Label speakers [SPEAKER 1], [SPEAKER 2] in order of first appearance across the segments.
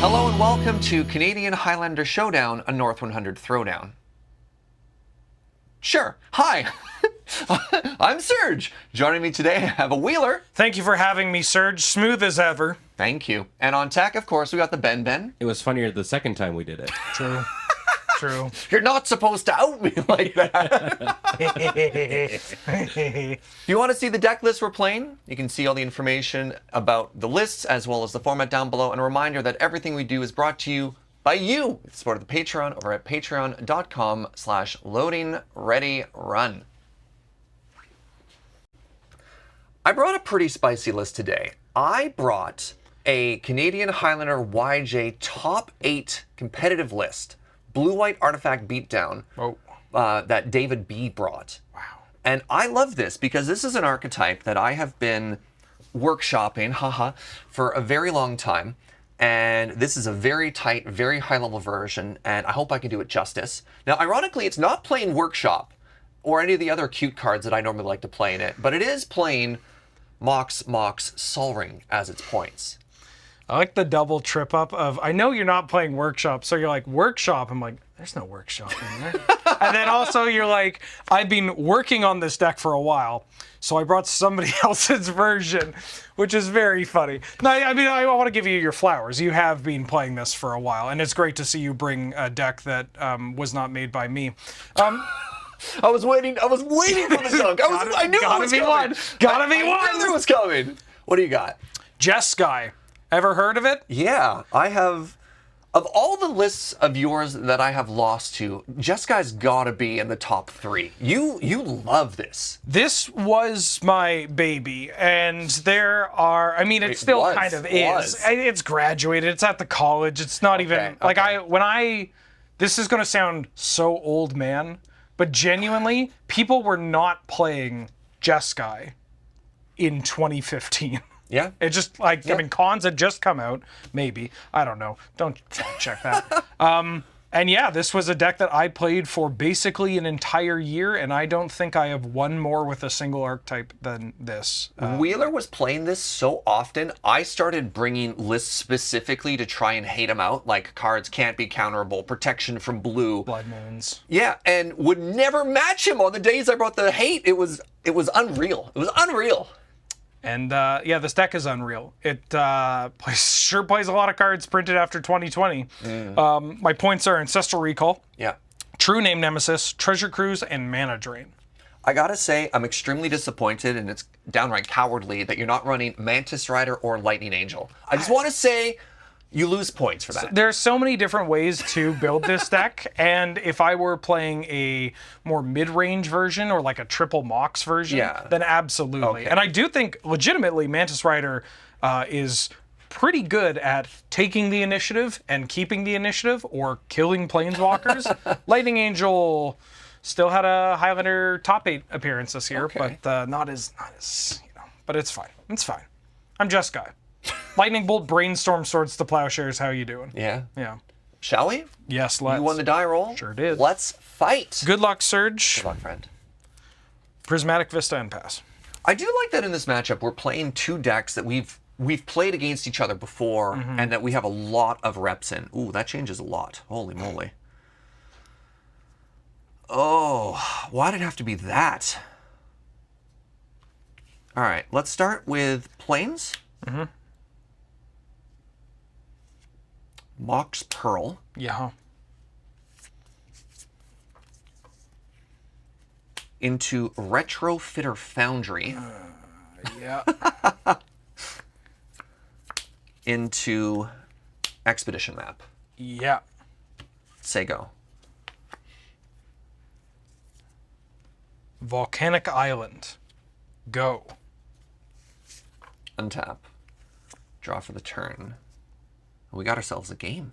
[SPEAKER 1] Hello and welcome to Canadian Highlander Showdown, a North 100 throwdown. Sure. Hi. I'm Serge. Joining me today, I have a Wheeler.
[SPEAKER 2] Thank you for having me, Serge. Smooth as ever.
[SPEAKER 1] Thank you. And on tech, of course, we got the Ben.
[SPEAKER 3] It was funnier the second time we did it.
[SPEAKER 2] True. True.
[SPEAKER 1] You're not supposed to out me like that. If you want to see the deck list we're playing, you can see all the information about the lists as well as the format down below. And a reminder that everything we do is brought to you by you. It's part of the Patreon over at patreon.com/loadingreadyrun. I brought a pretty spicy list today. I brought a Canadian Highlander YJ top 8 competitive list. Blue-white artifact beatdown that David B brought.
[SPEAKER 2] Wow.
[SPEAKER 1] And I love this because this is an archetype that I have been workshopping, for a very long time. And this is a very tight, very high-level version, and I hope I can do it justice. Now, ironically, it's not playing Workshop or any of the other cute cards that I normally like to play in it, but it is playing Mox Sol Ring as its points.
[SPEAKER 2] I like the double trip up of, I know you're not playing Workshop, so you're like, Workshop? I'm like, there's no Workshop in there. And then also you're like, I've been working on this deck for a while, so I brought somebody else's version, which is very funny. No, I mean, I want to give you your flowers. You have been playing this for a while, and it's great to see you bring a deck that was not made by me.
[SPEAKER 1] I was waiting for the dunk. I knew it was coming.
[SPEAKER 2] Gotta be one.
[SPEAKER 1] I knew it was coming. What do you got?
[SPEAKER 2] Jeskai. Ever heard of it?
[SPEAKER 1] Yeah, I have. Of all the lists of yours that I have lost to, Jeskai's gotta be in the top 3. You love this.
[SPEAKER 2] This was my baby, and there are, I mean, it still kind of is. It's graduated, it's at the college, it's not even, like, this is gonna sound so old man, but genuinely, people were not playing Jeskai in 2015.
[SPEAKER 1] Yeah.
[SPEAKER 2] It just, like, yeah. I mean, cons had just come out, maybe. I don't know. Don't fact check that. And yeah, this was a deck that I played for basically an entire year, and I don't think I have won more with a single archetype than this.
[SPEAKER 1] Wheeler was playing this so often, I started bringing lists specifically to try and hate him out, like cards can't be counterable, protection from blue.
[SPEAKER 2] Blood Moons.
[SPEAKER 1] Yeah, and would never match him on the days I brought the hate. It was unreal. It was unreal.
[SPEAKER 2] And yeah, this deck is unreal. It sure plays a lot of cards printed after 2020. My points are Ancestral Recall,
[SPEAKER 1] yeah,
[SPEAKER 2] True Name Nemesis, Treasure Cruise, and Mana Drain.
[SPEAKER 1] I gotta say, I'm extremely disappointed, and it's downright cowardly that you're not running Mantis Rider or Lightning Angel. I just want to say, you lose points for that.
[SPEAKER 2] There's so many different ways to build this deck, and if I were playing a more mid-range version or like a triple Mox version, then absolutely. Okay. And I do think, legitimately, Mantis Rider is pretty good at taking the initiative and keeping the initiative or killing planeswalkers. Lightning Angel still had a Highlander top 8 appearance this year, but not as, but it's fine. It's fine. I'm Jeskai. Lightning Bolt, Brainstorm, Swords to Plowshares. How you doing?
[SPEAKER 1] Yeah.
[SPEAKER 2] Yeah.
[SPEAKER 1] Shall we?
[SPEAKER 2] Yes, let's.
[SPEAKER 1] You won the die roll?
[SPEAKER 2] Sure did.
[SPEAKER 1] Let's fight.
[SPEAKER 2] Good luck, Serge.
[SPEAKER 1] Good luck, friend.
[SPEAKER 2] Prismatic Vista and pass.
[SPEAKER 1] I do like that in this matchup we're playing 2 decks that we've played against each other before and that we have a lot of reps in. Ooh, that changes a lot. Holy moly. Oh, why did it have to be that? All right, let's start with Plains. Mox Pearl.
[SPEAKER 2] Yeah.
[SPEAKER 1] Into Retrofitter Foundry.
[SPEAKER 2] Yeah.
[SPEAKER 1] Into Expedition Map.
[SPEAKER 2] Yeah.
[SPEAKER 1] Say go.
[SPEAKER 2] Volcanic Island. Go.
[SPEAKER 1] Untap. Draw for the turn. We got ourselves a game.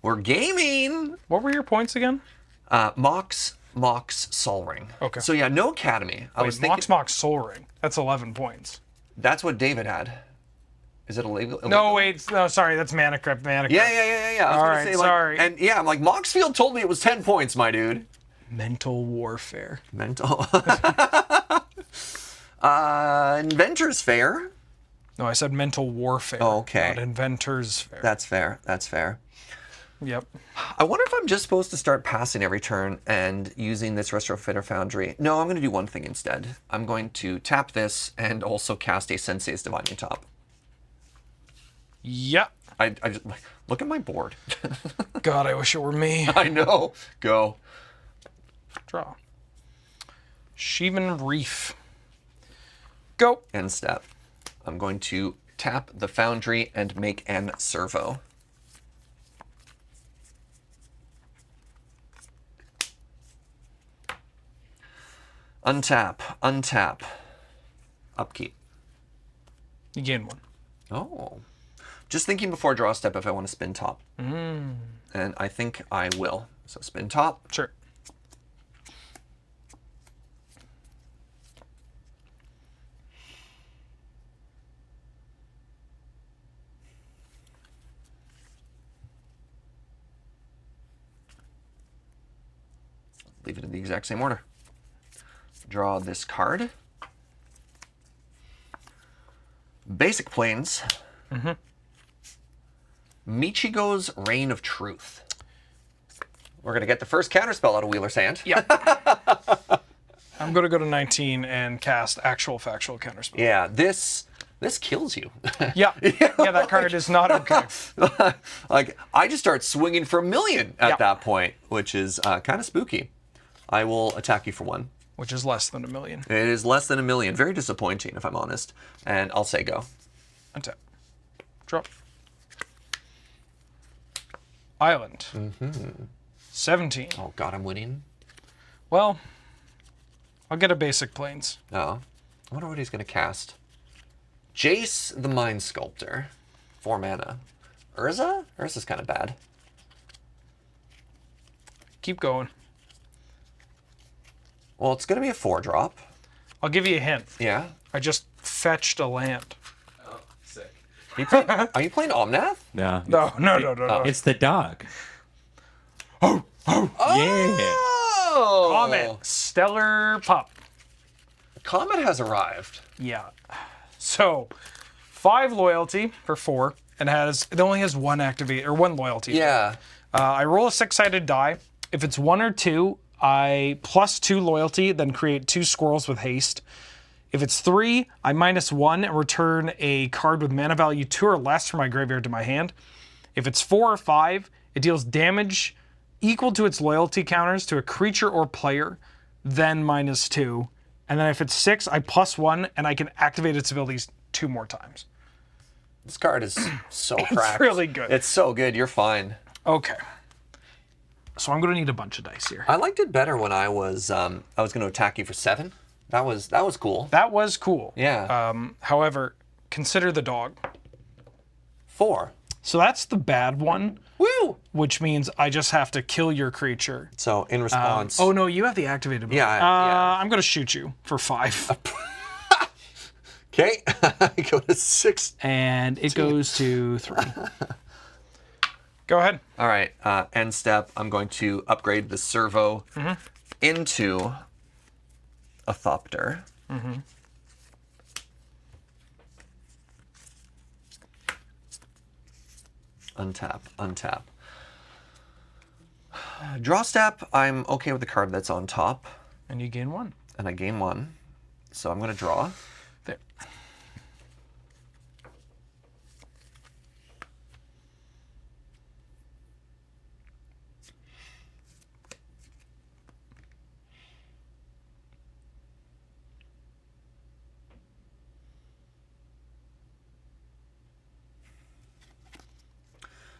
[SPEAKER 1] We're gaming!
[SPEAKER 2] What were your points again?
[SPEAKER 1] Mox Sol Ring.
[SPEAKER 2] Okay.
[SPEAKER 1] So yeah, no Academy. I was thinking
[SPEAKER 2] Mox Sol Ring. That's 11 points.
[SPEAKER 1] That's what David had. Is it illegal?
[SPEAKER 2] No, wait. No, sorry. That's Mana Crypt.
[SPEAKER 1] Yeah. I was
[SPEAKER 2] All
[SPEAKER 1] gonna
[SPEAKER 2] right,
[SPEAKER 1] say,
[SPEAKER 2] sorry.
[SPEAKER 1] And yeah, I'm like, Moxfield told me it was 10 points, my dude.
[SPEAKER 2] Mental Warfare.
[SPEAKER 1] Inventor's Fair.
[SPEAKER 2] No, I said mental warfare.
[SPEAKER 1] Oh, okay.
[SPEAKER 2] Not inventor's fair.
[SPEAKER 1] That's fair. That's fair.
[SPEAKER 2] Yep.
[SPEAKER 1] I wonder if I'm just supposed to start passing every turn and using this Retrofitter Foundry. No, I'm going to do one thing instead. I'm going to tap this and also cast a Sensei's Divining Top.
[SPEAKER 2] Yep.
[SPEAKER 1] I just look at my board.
[SPEAKER 2] God, I wish it were me.
[SPEAKER 1] I know. Go.
[SPEAKER 2] Draw. Sheevan Reef. Go.
[SPEAKER 1] End step. I'm going to tap the Foundry and make an servo. Untap, untap, upkeep.
[SPEAKER 2] You gain 1.
[SPEAKER 1] Oh. Just thinking before draw step if I want to spin top. And I think I will. So spin top.
[SPEAKER 2] Sure.
[SPEAKER 1] Leave it in the exact same order. Draw this card. Basic Plains. Michigo's Reign of Truth. We're going to get the first counterspell out of Wheeler's hand.
[SPEAKER 2] Yeah. I'm going to go to 19 and cast actual factual counterspell.
[SPEAKER 1] Yeah, this kills you.
[SPEAKER 2] Yeah. Yeah, that card is not okay.
[SPEAKER 1] Like, I just start swinging for a million at that point, which is kind of spooky. I will attack you for 1.
[SPEAKER 2] Which is less than $1 million.
[SPEAKER 1] It is less than $1 million. Very disappointing, if I'm honest. And I'll say go.
[SPEAKER 2] Untap. Drop. Island. 17.
[SPEAKER 1] Oh, God, I'm winning.
[SPEAKER 2] Well, I'll get a basic planes.
[SPEAKER 1] Oh. I wonder what he's going to cast. Jace the Mind Sculptor. 4 mana. Urza? Urza's kind of bad.
[SPEAKER 2] Keep going.
[SPEAKER 1] Well, it's going to be a 4-drop.
[SPEAKER 2] I'll give you a hint.
[SPEAKER 1] Yeah.
[SPEAKER 2] I just fetched a land.
[SPEAKER 3] Oh, sick.
[SPEAKER 1] Are you playing Omnath?
[SPEAKER 3] No.
[SPEAKER 2] No.
[SPEAKER 3] It's the dog.
[SPEAKER 1] Oh!
[SPEAKER 3] Yeah.
[SPEAKER 2] Comet. Stellar Pup.
[SPEAKER 1] Comet has arrived.
[SPEAKER 2] Yeah. So, 5 loyalty for 4, and it only has 1 activate or 1 loyalty.
[SPEAKER 1] Yeah.
[SPEAKER 2] I roll a 6-sided die. If it's 1 or 2, I plus 2 loyalty, then create 2 squirrels with haste. If it's 3, I minus 1 and return a card with mana value 2 or less from my graveyard to my hand. If it's 4 or 5, it deals damage equal to its loyalty counters to a creature or player, then minus 2. And then if it's 6, I plus 1 and I can activate its abilities 2 more times.
[SPEAKER 1] This card is so cracked.
[SPEAKER 2] It's really good.
[SPEAKER 1] It's so good. You're fine.
[SPEAKER 2] Okay. So I'm going to need a bunch of dice here.
[SPEAKER 1] I liked it better when I was going to attack you for 7. That was cool.
[SPEAKER 2] That was cool.
[SPEAKER 1] Yeah.
[SPEAKER 2] However, consider the dog.
[SPEAKER 1] 4.
[SPEAKER 2] So that's the bad one.
[SPEAKER 1] Woo!
[SPEAKER 2] Which means I just have to kill your creature.
[SPEAKER 1] So in response.
[SPEAKER 2] Oh no, you have the activated ability.
[SPEAKER 1] Yeah.
[SPEAKER 2] I'm going to shoot you for 5.
[SPEAKER 1] Okay. I go to 6.
[SPEAKER 2] And it goes to 3. Go ahead.
[SPEAKER 1] All right. End step. I'm going to upgrade the servo into a Thopter. Untap, untap. Draw step, I'm okay with the card that's on top.
[SPEAKER 2] And you gain 1.
[SPEAKER 1] And I gain 1. So I'm going to draw.
[SPEAKER 2] There.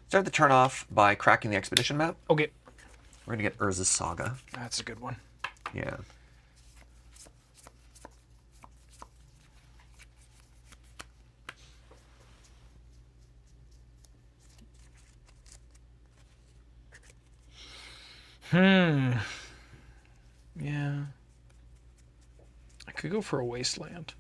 [SPEAKER 1] Start the turn off by cracking the expedition map.
[SPEAKER 2] Okay.
[SPEAKER 1] We're going to get Urza's Saga.
[SPEAKER 2] That's a good one.
[SPEAKER 1] Yeah.
[SPEAKER 2] Yeah. I could go for a wasteland.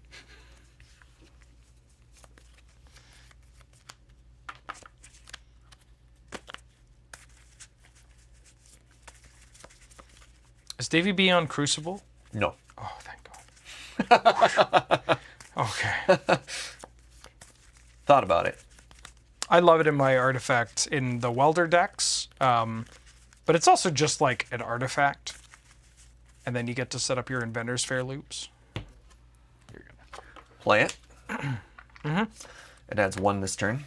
[SPEAKER 2] Is Davy B on Crucible?
[SPEAKER 1] No.
[SPEAKER 2] Oh, thank God. Okay.
[SPEAKER 1] Thought about it.
[SPEAKER 2] I love it in my artifact in the welder decks, but it's also just like an artifact, and then you get to set up your Inventor's Fair loops. You're gonna
[SPEAKER 1] Play it. It adds 1 this turn.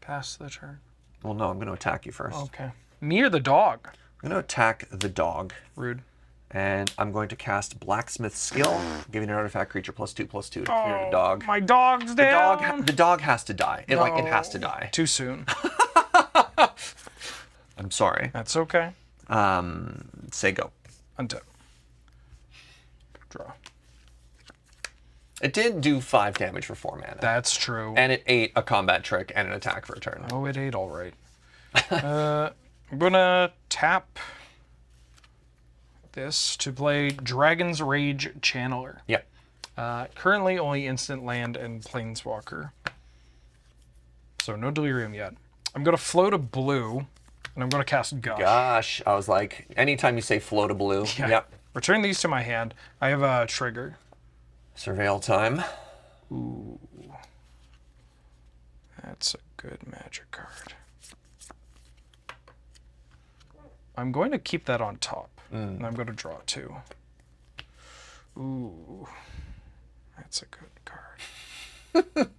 [SPEAKER 2] pass the turn.
[SPEAKER 1] Well, no, I'm going to attack you first.
[SPEAKER 2] Okay. Me or the dog?
[SPEAKER 1] I'm going to attack the dog.
[SPEAKER 2] Rude.
[SPEAKER 1] And I'm going to cast Blacksmith Skill, giving an artifact creature +2/+2 to clear the dog.
[SPEAKER 2] My dog's down.
[SPEAKER 1] The dog has to die. It has to die.
[SPEAKER 2] Too soon.
[SPEAKER 1] I'm sorry.
[SPEAKER 2] That's okay.
[SPEAKER 1] Say go.
[SPEAKER 2] Untap. Draw.
[SPEAKER 1] It did do 5 damage for 4 mana.
[SPEAKER 2] That's true.
[SPEAKER 1] And it ate a combat trick and an attack for a turn.
[SPEAKER 2] Oh, it ate all right. I'm gonna tap this to play Dragon's Rage Channeler.
[SPEAKER 1] Yep.
[SPEAKER 2] Currently only instant land and planeswalker. So no delirium yet. I'm gonna float a blue, and I'm gonna cast Gush.
[SPEAKER 1] Gosh, I was like, anytime you say float a blue,
[SPEAKER 2] Yeah.
[SPEAKER 1] yep.
[SPEAKER 2] Return these to my hand. I have a trigger.
[SPEAKER 1] Surveil time.
[SPEAKER 2] Ooh. That's a good magic card. I'm going to keep that on top. And I'm going to draw 2. Ooh. That's a good card.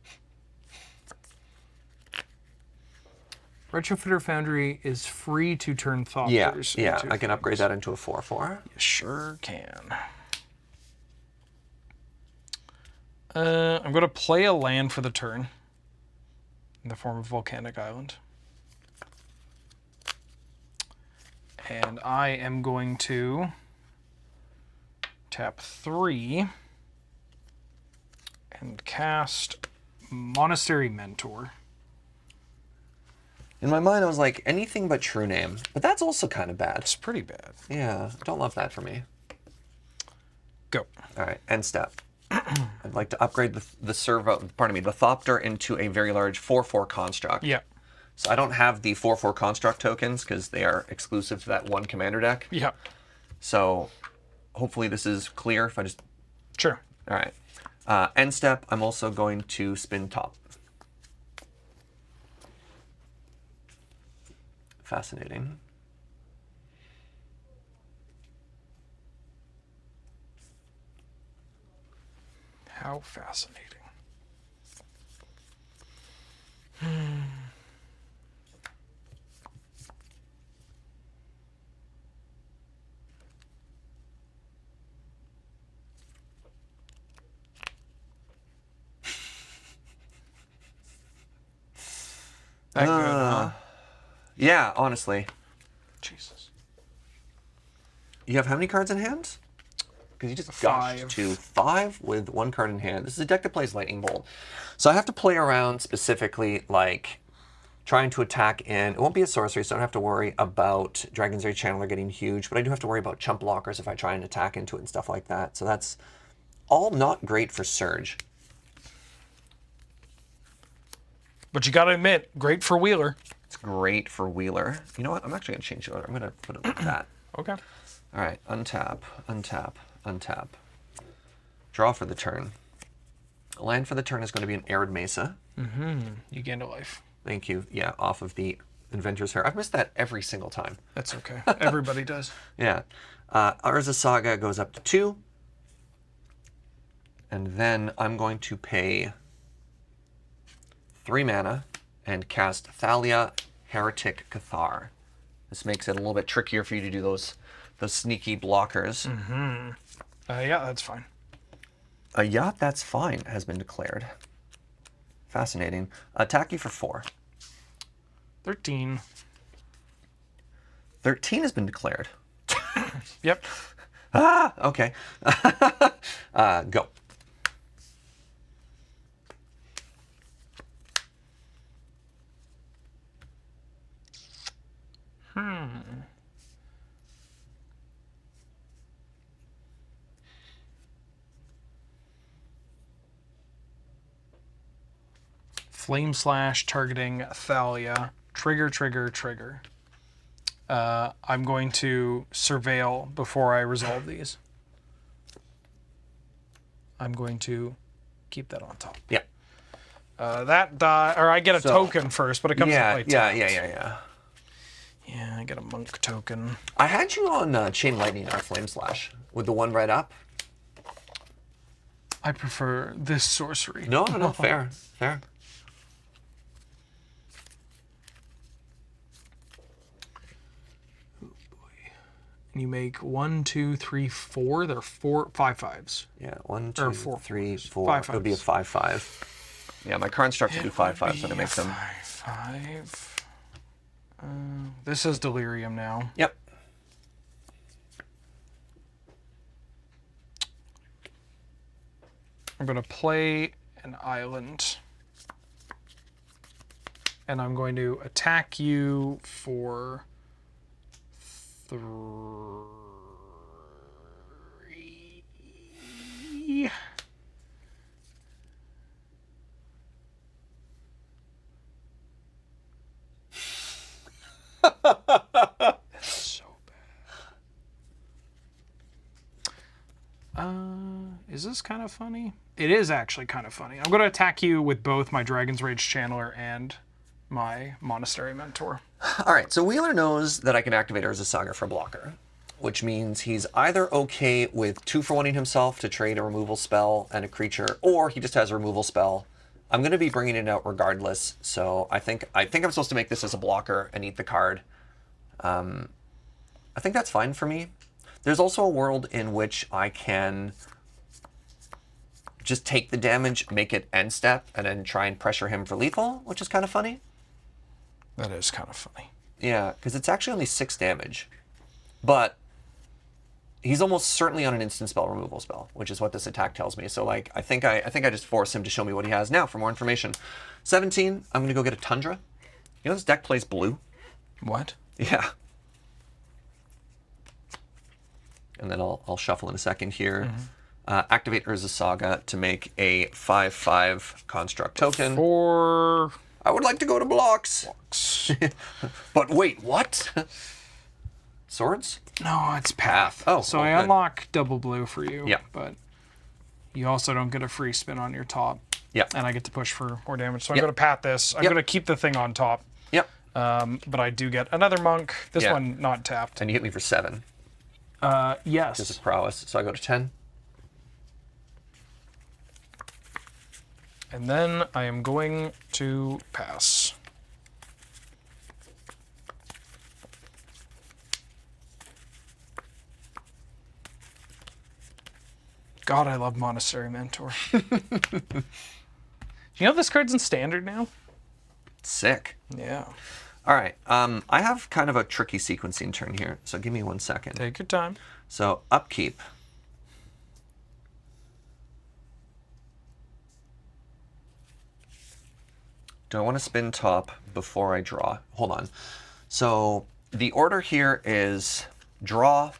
[SPEAKER 2] Retrofitter Foundry is free to turn Thopters.
[SPEAKER 1] Yeah,
[SPEAKER 2] into
[SPEAKER 1] I can upgrade that into a 4/4.
[SPEAKER 2] You sure can. I'm going to play a land for the turn in the form of Volcanic Island. And I am going to tap 3 and cast Monastery Mentor.
[SPEAKER 1] In my mind, I was like, anything but True Name. But that's also kind of bad.
[SPEAKER 2] It's pretty bad.
[SPEAKER 1] Yeah, don't love that for me.
[SPEAKER 2] Go.
[SPEAKER 1] All right, end step. I'd like to upgrade the Thopter into a very large 4/4 construct.
[SPEAKER 2] Yeah.
[SPEAKER 1] So I don't have the 4/4 construct tokens because they are exclusive to that one commander deck.
[SPEAKER 2] Yeah.
[SPEAKER 1] So hopefully this is clear if I just...
[SPEAKER 2] Sure.
[SPEAKER 1] All right. End step, I'm also going to spin top. Fascinating.
[SPEAKER 2] How fascinating. That good, huh?
[SPEAKER 1] Yeah, honestly.
[SPEAKER 2] Jesus.
[SPEAKER 1] You have how many cards in hand? Because you just
[SPEAKER 2] 5.
[SPEAKER 1] gushed to 5 with 1 card in hand. This is a deck that plays Lightning Bolt. So I have to play around specifically, like, trying to attack in... It won't be a sorcery, so I don't have to worry about Dragon's Rage Channeler getting huge, but I do have to worry about chump blockers if I try and attack into it and stuff like that. So that's all not great for Serge.
[SPEAKER 2] But you gotta admit, great for Wheeler.
[SPEAKER 1] It's great for Wheeler. You know what? I'm actually going to change it. I'm going to put it like that.
[SPEAKER 2] Okay.
[SPEAKER 1] All right, untap, untap, untap. Draw for the turn. A land for the turn is going to be an Arid Mesa.
[SPEAKER 2] You gained a life.
[SPEAKER 1] Thank you. Yeah, off of the Inventor's Fair. I've missed that every single time.
[SPEAKER 2] That's okay. Everybody does.
[SPEAKER 1] Yeah. Urza Saga goes up to 2. And then I'm going to pay 3 mana and cast Thalia, Heretic Cathar. This makes it a little bit trickier for you to do those sneaky blockers.
[SPEAKER 2] Yeah, that's fine.
[SPEAKER 1] A yacht that's fine has been declared. Fascinating. Attack you for 4.
[SPEAKER 2] 13.
[SPEAKER 1] 13 has been declared.
[SPEAKER 2] Yep.
[SPEAKER 1] Ah, okay. Go.
[SPEAKER 2] Flame Slash targeting Thalia. Trigger, trigger, trigger. I'm going to surveil before I resolve these. I'm going to keep that on top.
[SPEAKER 1] Yeah.
[SPEAKER 2] That die, or I get a token first, but it comes to play tapped.
[SPEAKER 1] Yeah.
[SPEAKER 2] Yeah, I get a monk token.
[SPEAKER 1] I had you on Chain Lightning or Flame Slash with the one right up.
[SPEAKER 2] I prefer this sorcery.
[SPEAKER 1] No, fair.
[SPEAKER 2] You make 1, 2, 3, 4. There are 5 5s.
[SPEAKER 1] Yeah, 1, 2, 3, 4.
[SPEAKER 2] 5
[SPEAKER 1] It would be a 5/5. Yeah, my card instructs to do 5/5s when it makes them.
[SPEAKER 2] 5/5. This is Delirium now.
[SPEAKER 1] Yep.
[SPEAKER 2] I'm going to play an island. And I'm going to attack you for 3. So bad. Is this kind of funny? It is actually kind of funny. I'm going to attack you with both my Dragon's Rage Channeler and my Monastery Mentor.
[SPEAKER 1] All right, so Wheeler knows that I can activate Urza Saga for blocker, which means he's either okay with 2-for-1ing himself to trade a removal spell and a creature, or he just has a removal spell. I'm going to be bringing it out regardless, so I think I'm supposed to make this as a blocker and eat the card. I think that's fine for me. There's also a world in which I can just take the damage, make it end step, and then try and pressure him for lethal, which is kind of funny.
[SPEAKER 2] That is kind of funny.
[SPEAKER 1] Yeah, because it's actually only 6 damage. But he's almost certainly on an instant spell removal spell, which is what this attack tells me. So like I think I just force him to show me what he has. Now for more information. 17, I'm gonna go get a Tundra. You know this deck plays blue?
[SPEAKER 2] What?
[SPEAKER 1] Yeah. And then I'll shuffle in a second here. Activate Urza Saga to make a 5/5 construct token.
[SPEAKER 2] For
[SPEAKER 1] I would like to go to blocks. But wait, what? Swords?
[SPEAKER 2] No, it's path.
[SPEAKER 1] Oh,
[SPEAKER 2] so
[SPEAKER 1] oh,
[SPEAKER 2] I
[SPEAKER 1] good.
[SPEAKER 2] unlock double blue for you.
[SPEAKER 1] Yeah.
[SPEAKER 2] But you also don't get a free spin on your top.
[SPEAKER 1] Yeah.
[SPEAKER 2] And I get to push for more damage. So I'm
[SPEAKER 1] Yep.
[SPEAKER 2] going to path this. I'm
[SPEAKER 1] Yep.
[SPEAKER 2] going to keep the thing on top.
[SPEAKER 1] Yep.
[SPEAKER 2] But I do get another monk. This
[SPEAKER 1] Yeah.
[SPEAKER 2] one not tapped.
[SPEAKER 1] And you hit me for 7.
[SPEAKER 2] Yes.
[SPEAKER 1] This is prowess. So I go to 10.
[SPEAKER 2] And then I am going to pass. God, I love Monastery Mentor. Do you know this card's in Standard now?
[SPEAKER 1] Sick.
[SPEAKER 2] Yeah.
[SPEAKER 1] All right. I have kind of a tricky sequencing turn here. So give me 1 second.
[SPEAKER 2] Take your time.
[SPEAKER 1] So upkeep. Do I want to spin top before I draw? Hold on. So the order here is draw,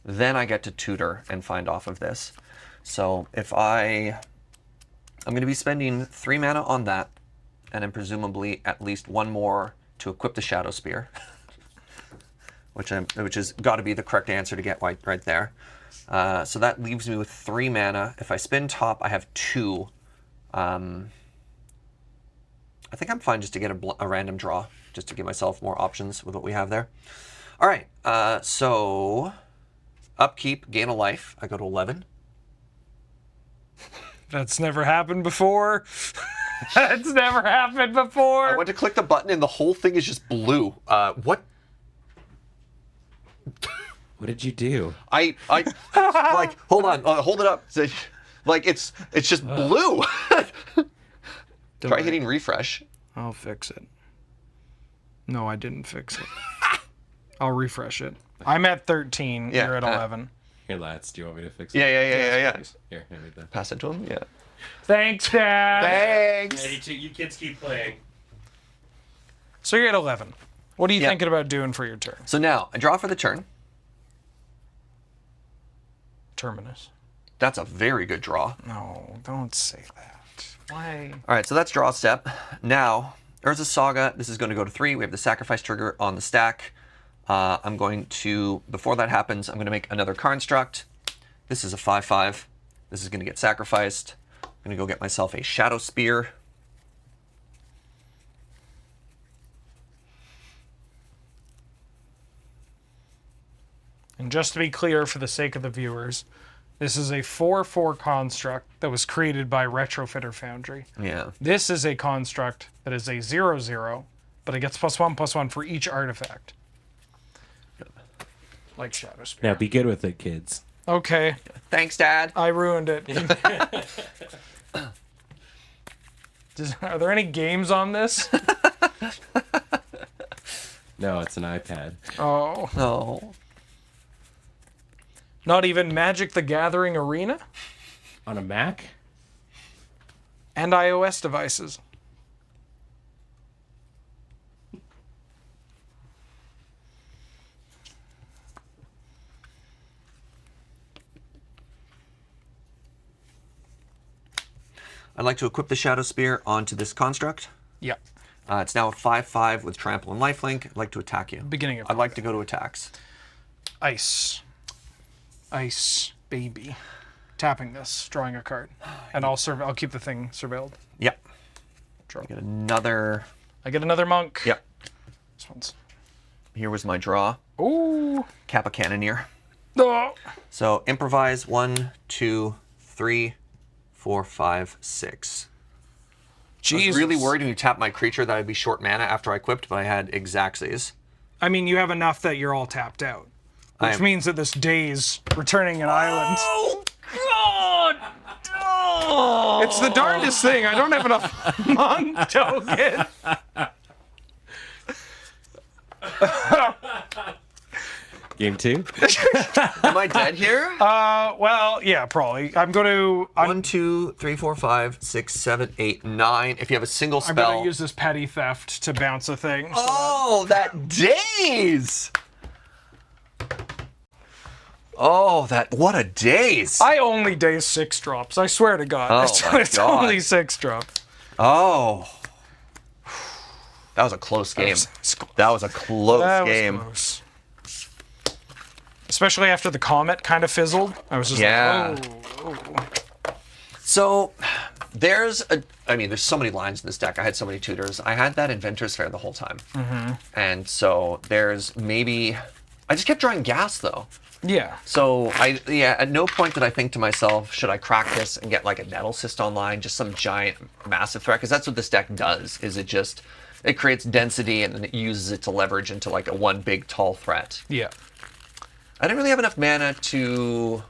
[SPEAKER 1] then I get to tutor and find off of this. So if I'm going to be spending 3 mana on that, and then presumably at least 1 more to equip the Shadow Spear, which has got to be the correct answer to get right there. So that leaves me with 3 mana. If I spin top, I have 2. I think I'm fine just to get a random draw, just to give myself more options with what we have there. All right, so upkeep, gain a life. I go to 11.
[SPEAKER 2] That's never happened before. That's never happened before.
[SPEAKER 1] I went to click the button and the whole thing is just blue. What?
[SPEAKER 3] What did you do?
[SPEAKER 1] I like, hold on, hold it up. Like, it's just blue. Try hitting refresh.
[SPEAKER 2] I'll fix it. No, I didn't fix it. I'll refresh it. I'm at 13.
[SPEAKER 1] Yeah,
[SPEAKER 2] You're at 11.
[SPEAKER 3] Here, lads, do you want me to fix it?
[SPEAKER 1] Yeah.
[SPEAKER 3] Here, hand me that.
[SPEAKER 1] Pass it to him. Yeah.
[SPEAKER 2] Thanks, Dad.
[SPEAKER 1] Thanks.
[SPEAKER 3] You kids keep playing.
[SPEAKER 2] So you're at 11. What are you
[SPEAKER 1] Yeah.
[SPEAKER 2] thinking about doing for your turn?
[SPEAKER 1] So now I draw for the turn.
[SPEAKER 2] Terminus.
[SPEAKER 1] That's a very good draw.
[SPEAKER 2] No, don't say that. Why?
[SPEAKER 1] All right, so that's draw step. Now, Urza Saga, this is going to go to 3. We have the sacrifice trigger on the stack. I'm going to, before that happens, I'm going to make another construct. This is a 5/5. This is going to get sacrificed. I'm going to go get myself a Shadow Spear.
[SPEAKER 2] And just to be clear for the sake of the viewers, this is a 4/4 construct that was created by Retrofitter Foundry.
[SPEAKER 1] Yeah.
[SPEAKER 2] This is a construct that is a 0/0, but it gets +1/+1 for each artifact. Like Shadow Spear.
[SPEAKER 3] Now be good with it, kids.
[SPEAKER 2] Okay.
[SPEAKER 1] Thanks, Dad.
[SPEAKER 2] I ruined it. Are there any games on this?
[SPEAKER 3] No, it's an iPad.
[SPEAKER 2] Oh.
[SPEAKER 1] Oh.
[SPEAKER 2] Not even Magic the Gathering Arena?
[SPEAKER 3] On a Mac?
[SPEAKER 2] And iOS devices.
[SPEAKER 1] I'd like to equip the Shadow Spear onto this construct.
[SPEAKER 2] Yeah.
[SPEAKER 1] It's now a 5/5 with trample and lifelink. I'd like to attack you.
[SPEAKER 2] Beginning of
[SPEAKER 1] I'd like to go to attacks.
[SPEAKER 2] Ice. Ice, baby. Tapping this, drawing a card. And I'll keep the thing surveilled.
[SPEAKER 1] Yep.
[SPEAKER 2] Draw.
[SPEAKER 1] Get another.
[SPEAKER 2] I get another monk.
[SPEAKER 1] Yep.
[SPEAKER 2] This one's.
[SPEAKER 1] Here was my draw.
[SPEAKER 2] Ooh.
[SPEAKER 1] Kappa Cannoneer.
[SPEAKER 2] Oh.
[SPEAKER 1] So improvise 1, 2, 3, 4, 5, 6. I was really worried when you tapped my creature that I'd be short mana after I equipped, but I had Xaxes.
[SPEAKER 2] I mean, you have enough that you're all tapped out. Which means that this day's returning an island.
[SPEAKER 1] Oh, God! Oh.
[SPEAKER 2] It's the darndest thing. I don't have enough monk token.
[SPEAKER 3] Game 2?
[SPEAKER 1] Am I dead here?
[SPEAKER 2] Well, yeah, probably. I'm going to...
[SPEAKER 1] 1, 2, 3, 4, 5, 6, 7, 8, 9. If you have a single
[SPEAKER 2] I'm going
[SPEAKER 1] spell.
[SPEAKER 2] to use this petty theft to bounce a thing. So
[SPEAKER 1] Oh, that daze! Oh, what a daze!
[SPEAKER 2] I only daze 6 drops. I swear to God.
[SPEAKER 1] Oh, my
[SPEAKER 2] It's
[SPEAKER 1] God.
[SPEAKER 2] only 6 drops.
[SPEAKER 1] Oh. That was a close game. That was a close
[SPEAKER 2] That
[SPEAKER 1] game.
[SPEAKER 2] was close. Especially after the comet kind of fizzled. I was just like, oh.
[SPEAKER 1] So, there's so many lines in this deck. I had so many tutors. I had that Inventor's Fair the whole time. Mm-hmm. And so, there's maybe... I just kept drawing gas, though.
[SPEAKER 2] Yeah.
[SPEAKER 1] So, at no point did I think to myself, should I crack this and get like a Nettle Cyst online, just some giant, massive threat? Because that's what this deck does, is it creates density and then it uses it to leverage into like a one big, tall threat.
[SPEAKER 2] Yeah.
[SPEAKER 1] I didn't really have enough mana to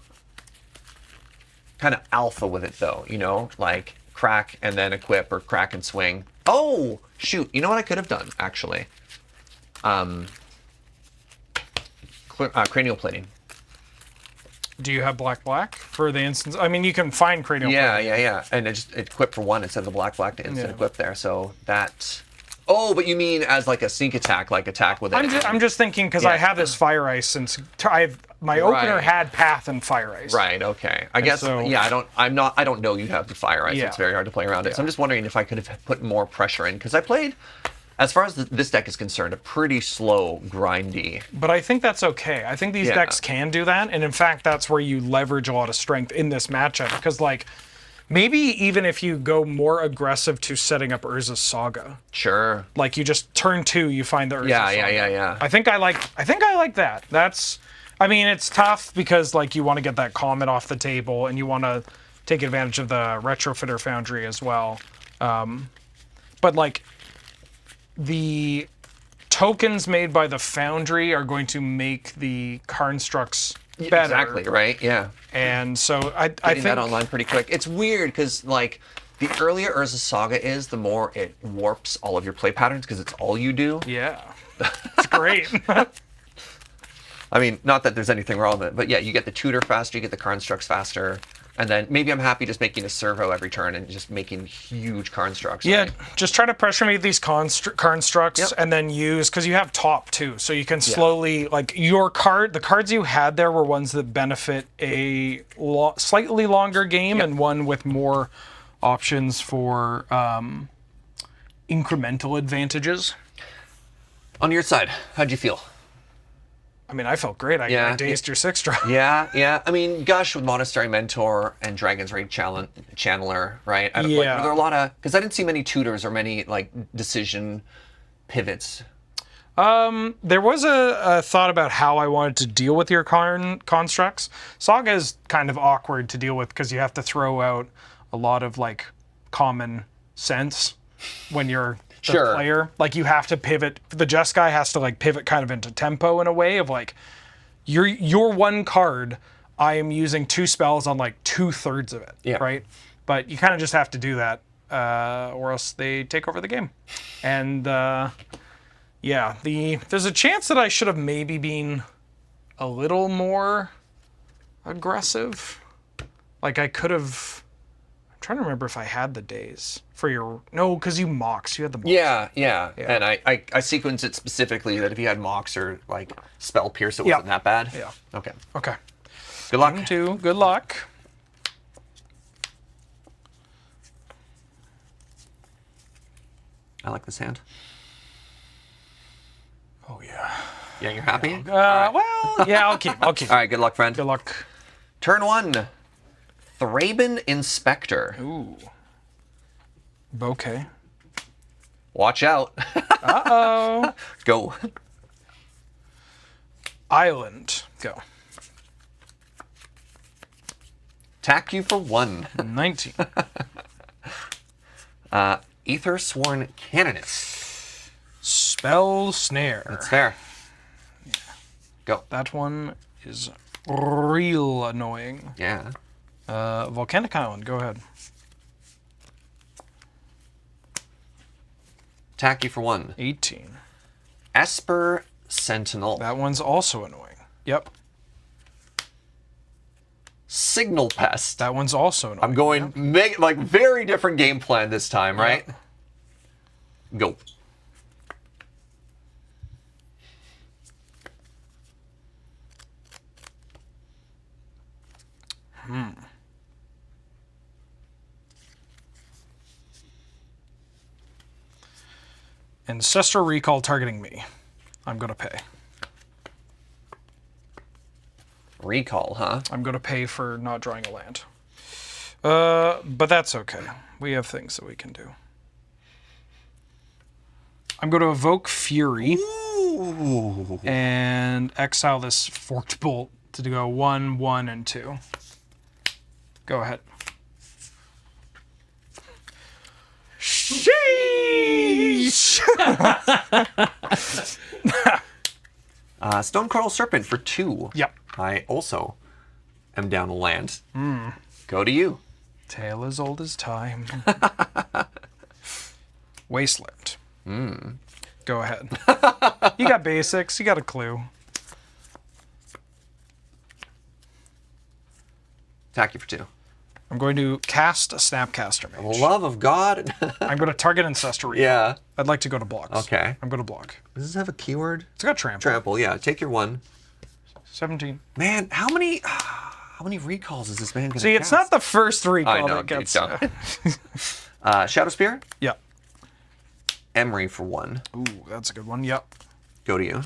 [SPEAKER 1] kind of alpha with it, though, like crack and then equip or crack and swing. Oh, shoot. You know what I could have done, actually? Cranial Plating.
[SPEAKER 2] Do you have black for the instance? I mean, you can find cranial.
[SPEAKER 1] Yeah. And it equipped for 1 instead of the black to instant equip there. So that. Oh, but you mean as like a sneak attack, like attack with it?
[SPEAKER 2] I'm just thinking because I have this fire ice since my opener had path and fire ice.
[SPEAKER 1] Right. Okay. I guess.
[SPEAKER 2] So,
[SPEAKER 1] I don't know you have the fire ice.
[SPEAKER 2] Yeah.
[SPEAKER 1] It's very hard to play around it. So I'm just wondering if I could have put more pressure in because I played. As far as this deck is concerned, a pretty slow, grindy.
[SPEAKER 2] But I think that's okay. I think these decks can do that, and in fact, that's where you leverage a lot of strength in this matchup. Because, like, maybe even if you go more aggressive to setting up Urza's Saga.
[SPEAKER 1] Sure.
[SPEAKER 2] Like, you just turn 2, you find the Urza's Saga.
[SPEAKER 1] Yeah.
[SPEAKER 2] I think I like that. I mean, it's tough because, like, you want to get that Comet off the table, and you want to take advantage of the Retrofitter Foundry as well. But, like, the tokens made by the Foundry are going to make the constructs better.
[SPEAKER 1] Exactly, right? Yeah.
[SPEAKER 2] And so I think
[SPEAKER 1] that online pretty quick. It's weird because, like, the earlier Urza's Saga is, the more it warps all of your play patterns because it's all you do.
[SPEAKER 2] Yeah. It's great.
[SPEAKER 1] I mean, not that there's anything wrong with it, but yeah, you get the tutor faster, you get the constructs faster. And then maybe I'm happy just making a servo every turn and just making huge constructs.
[SPEAKER 2] Yeah,
[SPEAKER 1] right?
[SPEAKER 2] just try to pressure me with these constructs and then use, because you have top too, so you can slowly, like, the cards you had there were ones that benefit a slightly longer game and one with more options for incremental advantages.
[SPEAKER 1] On your side, how'd you feel?
[SPEAKER 2] I mean, I felt great. I dazed your 6-drop.
[SPEAKER 1] Yeah. I mean, Gush with Monastery Mentor and Dragon's Rage Channeler, right? Were there a lot of... Because I didn't see many tutors or many, like, decision pivots.
[SPEAKER 2] There was a thought about how I wanted to deal with your constructs. Saga is kind of awkward to deal with because you have to throw out a lot of, like, common sense when you're the player. Like, you have to pivot. The Jeskai has to, like, pivot kind of into tempo in a way of, like, your one card, I am using 2 spells on, like, 2/3 of it, right? But you kind of just have to do that, or else they take over the game. And, yeah, there's a chance that I should have maybe been a little more aggressive. Like, I could have... I'm trying to remember if I had the days for your... No, because you Mox. You had the Mox.
[SPEAKER 1] Yeah. And I sequenced it specifically that if you had Mox or, like, Spell Pierce, it wasn't that bad?
[SPEAKER 2] Yeah.
[SPEAKER 1] Okay.
[SPEAKER 2] Good luck. Good luck.
[SPEAKER 1] I like this hand.
[SPEAKER 2] Oh, yeah.
[SPEAKER 1] Yeah, you're happy?
[SPEAKER 2] Well, yeah, I'll keep.
[SPEAKER 1] All right, good luck, friend.
[SPEAKER 2] Good luck.
[SPEAKER 1] Turn 1. Thraben Inspector.
[SPEAKER 2] Ooh. Bouquet.
[SPEAKER 1] Watch out.
[SPEAKER 2] Uh-oh.
[SPEAKER 1] Go.
[SPEAKER 2] Island. Go.
[SPEAKER 1] Attack you for 1.
[SPEAKER 2] 19.
[SPEAKER 1] Ether Sworn Canonist.
[SPEAKER 2] Spell Snare.
[SPEAKER 1] That's fair. Yeah. Go.
[SPEAKER 2] That one is real annoying.
[SPEAKER 1] Yeah.
[SPEAKER 2] Volcanic Island. Go ahead.
[SPEAKER 1] Attack you for 1.
[SPEAKER 2] 18.
[SPEAKER 1] Esper Sentinel.
[SPEAKER 2] That one's also annoying. Yep.
[SPEAKER 1] Signal Pest.
[SPEAKER 2] That one's also annoying.
[SPEAKER 1] I'm going like very different game plan this time, right? Go.
[SPEAKER 2] Ancestral Recall targeting me. I'm going to pay.
[SPEAKER 1] Recall, huh?
[SPEAKER 2] I'm going to pay for not drawing a land. But that's okay. We have things that we can do. I'm going to evoke Fury.
[SPEAKER 1] Ooh.
[SPEAKER 2] And exile this Forked Bolt to go 1, 1, and 2. Go ahead. Sheesh!
[SPEAKER 1] Stone Coral Serpent for 2.
[SPEAKER 2] Yep.
[SPEAKER 1] I also am down a land. Go to you.
[SPEAKER 2] Tale as old as time. Wasteland. Go ahead. You got basics. You got a clue.
[SPEAKER 1] Attack you for 2.
[SPEAKER 2] I'm going to cast a Snapcaster Mage.
[SPEAKER 1] Love of God.
[SPEAKER 2] I'm going to target Ancestral.
[SPEAKER 1] Yeah.
[SPEAKER 2] I'd like to go to blocks.
[SPEAKER 1] Okay.
[SPEAKER 2] I'm going to block.
[SPEAKER 1] Does this have a keyword?
[SPEAKER 2] It's got trample.
[SPEAKER 1] Trample, yeah. Take your 1.
[SPEAKER 2] 17.
[SPEAKER 1] Man, how many recalls is this man going to
[SPEAKER 2] See, it's not the first recall
[SPEAKER 1] I know,
[SPEAKER 2] that gets...
[SPEAKER 1] Shadow Spear?
[SPEAKER 2] Yep.
[SPEAKER 1] Emery for 1.
[SPEAKER 2] Ooh, that's a good one. Yep.
[SPEAKER 1] Go to you.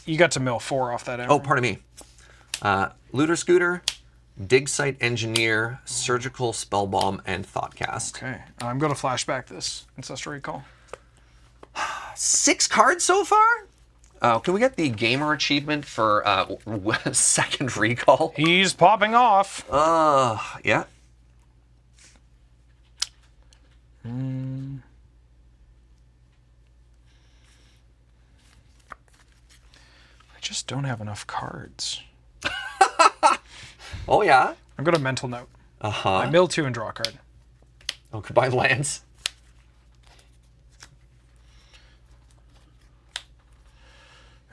[SPEAKER 2] You got to mill 4 off that Emery.
[SPEAKER 1] Oh, pardon me. Looter Scooter, Dig Site Engineer, Surgical Spell Bomb, and Thoughtcast.
[SPEAKER 2] Okay. I'm going to flashback this Ancestral Recall.
[SPEAKER 1] 6 cards so far? Can we get the gamer achievement for second recall?
[SPEAKER 2] He's popping off.
[SPEAKER 1] Yeah.
[SPEAKER 2] I just don't have enough cards.
[SPEAKER 1] Oh, yeah?
[SPEAKER 2] I'm going to mental note.
[SPEAKER 1] Uh-huh.
[SPEAKER 2] I mill 2 and draw a card.
[SPEAKER 1] Oh, combine lands.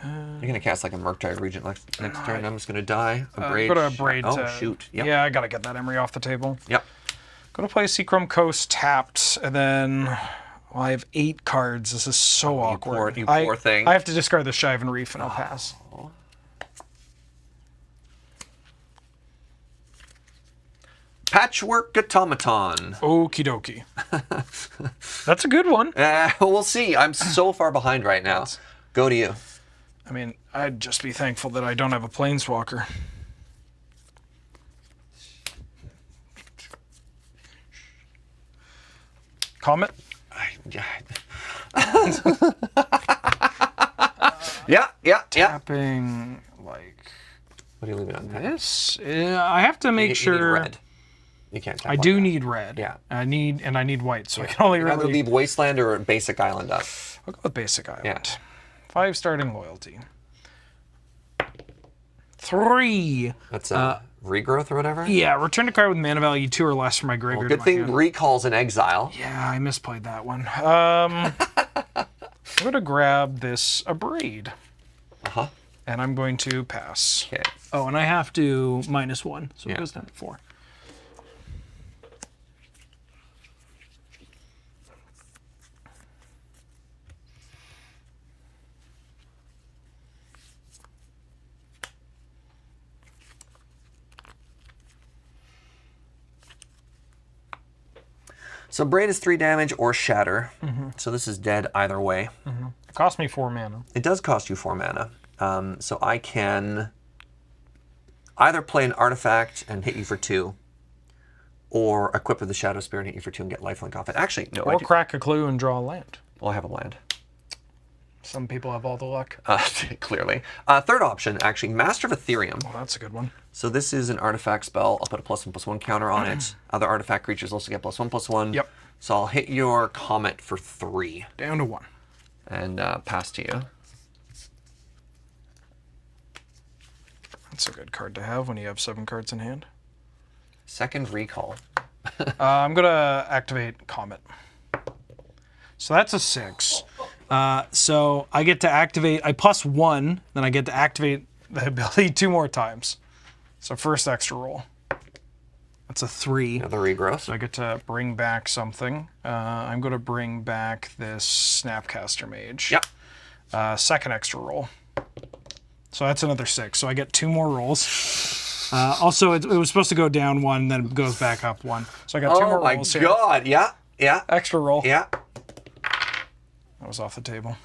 [SPEAKER 1] You're going to cast like a Murktide Regent next turn. I'm just going to die. A Braid.
[SPEAKER 2] Go to Braid.
[SPEAKER 1] Oh, shoot. Yep.
[SPEAKER 2] Yeah, I got to get that Emery off the table.
[SPEAKER 1] Yep.
[SPEAKER 2] Going to play Seachrome Coast tapped, and then... Well, I have 8 cards. This is so awkward.
[SPEAKER 1] You poor thing.
[SPEAKER 2] I have to discard the Shivan Reef, and I'll pass.
[SPEAKER 1] Patchwork Automaton.
[SPEAKER 2] Okie dokie. That's a good one.
[SPEAKER 1] We'll see. I'm so far behind right now. Go to you.
[SPEAKER 2] I mean, I'd just be thankful that I don't have a planeswalker. Comet?
[SPEAKER 1] Yeah.
[SPEAKER 2] Tapping, like...
[SPEAKER 1] What do you leave it on?
[SPEAKER 2] This? I have to make sure...
[SPEAKER 1] You need red. You can't tap
[SPEAKER 2] I
[SPEAKER 1] like
[SPEAKER 2] do
[SPEAKER 1] that.
[SPEAKER 2] need red.
[SPEAKER 1] Yeah.
[SPEAKER 2] I need white, so I can only
[SPEAKER 1] You either
[SPEAKER 2] really...
[SPEAKER 1] leave Wasteland or Basic Island up.
[SPEAKER 2] I'll go with Basic Island.
[SPEAKER 1] Yeah.
[SPEAKER 2] 5 starting loyalty. 3.
[SPEAKER 1] That's a regrowth or whatever?
[SPEAKER 2] Yeah, return a card with mana value 2 or less from my graveyard.
[SPEAKER 1] Good
[SPEAKER 2] to my
[SPEAKER 1] thing
[SPEAKER 2] hand.
[SPEAKER 1] Recall's in exile.
[SPEAKER 2] Yeah, I misplayed that one. I'm going to grab this Abrade.
[SPEAKER 1] Uh-huh.
[SPEAKER 2] And I'm going to pass.
[SPEAKER 1] Okay.
[SPEAKER 2] Oh, and I have to -1, so it goes down to 4.
[SPEAKER 1] So Braid is 3 damage or Shatter. So this is dead either way.
[SPEAKER 2] It cost me 4 mana.
[SPEAKER 1] It does cost you 4 mana. So I can either play an artifact and hit you for 2, or equip with the Shadow Spear and hit you for 2 and get lifelink off it. Actually, no.
[SPEAKER 2] Or crack a clue and draw a land.
[SPEAKER 1] Well, I have a land.
[SPEAKER 2] Some people have all the luck.
[SPEAKER 1] Clearly. Third option, actually, Master of Ethereum.
[SPEAKER 2] Oh, that's a good one.
[SPEAKER 1] So this is an artifact spell. I'll put a +1/+1 counter on it. Other artifact creatures also get +1/+1.
[SPEAKER 2] Yep.
[SPEAKER 1] So I'll hit your Comet for 3.
[SPEAKER 2] Down to 1.
[SPEAKER 1] And pass to you.
[SPEAKER 2] That's a good card to have when you have 7 cards in hand.
[SPEAKER 1] Second Recall.
[SPEAKER 2] I'm going to activate Comet. So that's a 6. So I get to activate, I +1, then I get to activate the ability 2 more times. So first extra roll. That's a 3.
[SPEAKER 1] Another regrowth.
[SPEAKER 2] So I get to bring back something. I'm going to bring back this Snapcaster Mage.
[SPEAKER 1] Yep.
[SPEAKER 2] Second extra roll. So that's another 6. So I get 2 more rolls. Also, it was supposed to go down 1, then it goes back up 1. So I got 2 more rolls here.
[SPEAKER 1] Oh my god, yeah.
[SPEAKER 2] Extra roll.
[SPEAKER 1] Yeah.
[SPEAKER 2] That was off the table.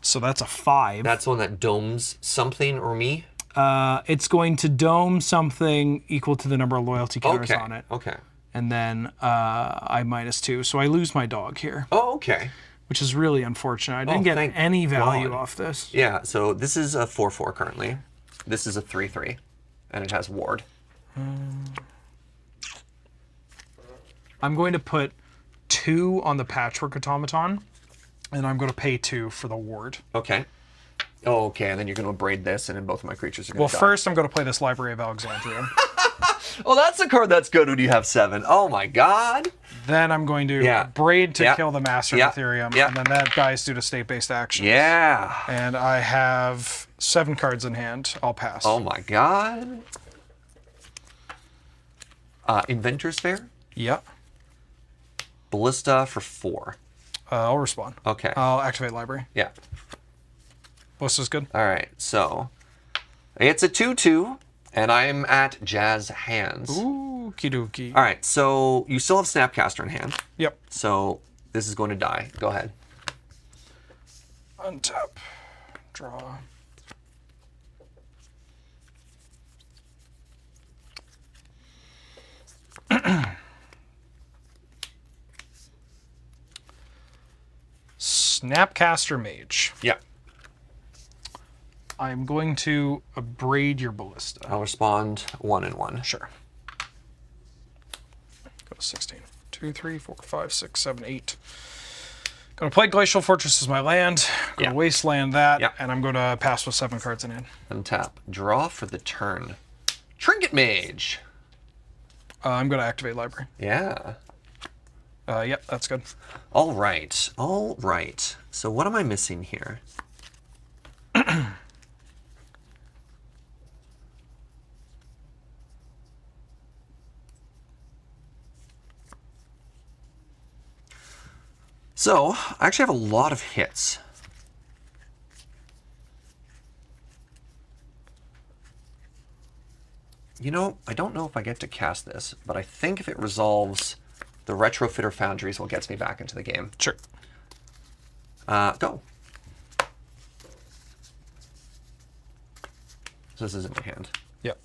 [SPEAKER 2] So that's a 5.
[SPEAKER 1] That's one that domes something or me?
[SPEAKER 2] It's going to dome something equal to the number of loyalty counters on it.
[SPEAKER 1] Okay.
[SPEAKER 2] And then I -2. So I lose my dog here.
[SPEAKER 1] Oh, okay.
[SPEAKER 2] Which is really unfortunate. I didn't get any value off this.
[SPEAKER 1] Yeah, so this is a 4/4 currently. This is a 3/3. And it has ward.
[SPEAKER 2] I'm going to put 2 on the Patchwork Automaton, and I'm going to pay 2 for the ward.
[SPEAKER 1] Okay. Oh, okay, and then you're going to braid this, and then both of my creatures are going to die.
[SPEAKER 2] Well, first I'm going to play this Library of Alexandria.
[SPEAKER 1] Oh, that's a card that's good when you have 7. Oh my god.
[SPEAKER 2] Then I'm going to braid to kill the Master of Ethereum,
[SPEAKER 1] Yeah.
[SPEAKER 2] and then that dies due to state-based actions.
[SPEAKER 1] Yeah.
[SPEAKER 2] And I have 7 cards in hand. I'll pass.
[SPEAKER 1] Oh my god. Inventor's Fair?
[SPEAKER 2] Yep.
[SPEAKER 1] Ballista for 4.
[SPEAKER 2] I'll respond.
[SPEAKER 1] Okay.
[SPEAKER 2] I'll activate Library.
[SPEAKER 1] Yeah.
[SPEAKER 2] Ballista's good.
[SPEAKER 1] All right, so it's a 2/2, and I'm at Jazz hands.
[SPEAKER 2] Ooh, kidoki.
[SPEAKER 1] All right, so you still have Snapcaster in hand.
[SPEAKER 2] Yep.
[SPEAKER 1] So this is going to die. Go ahead.
[SPEAKER 2] Untap. Draw. Snapcaster Mage.
[SPEAKER 1] Yeah.
[SPEAKER 2] I'm going to braid your Ballista.
[SPEAKER 1] I'll respond 1 and 1.
[SPEAKER 2] Sure. Go to 16. 2, 3, 4, 5, 6, 7, 8. Gonna play Glacial Fortress as my land. Gonna wasteland that, and I'm gonna pass with 7 cards in hand.
[SPEAKER 1] Untap. Draw for the turn. Trinket Mage.
[SPEAKER 2] I'm gonna activate Library.
[SPEAKER 1] Yeah.
[SPEAKER 2] Yep, that's good.
[SPEAKER 1] All right. All right. So what am I missing here? So, I actually have a lot of hits. You know, I don't know if I get to cast this, but I think if it resolves the Retrofitter Foundry is what gets me back into the game.
[SPEAKER 2] Sure.
[SPEAKER 1] Go. So this is in my hand.
[SPEAKER 2] Yep.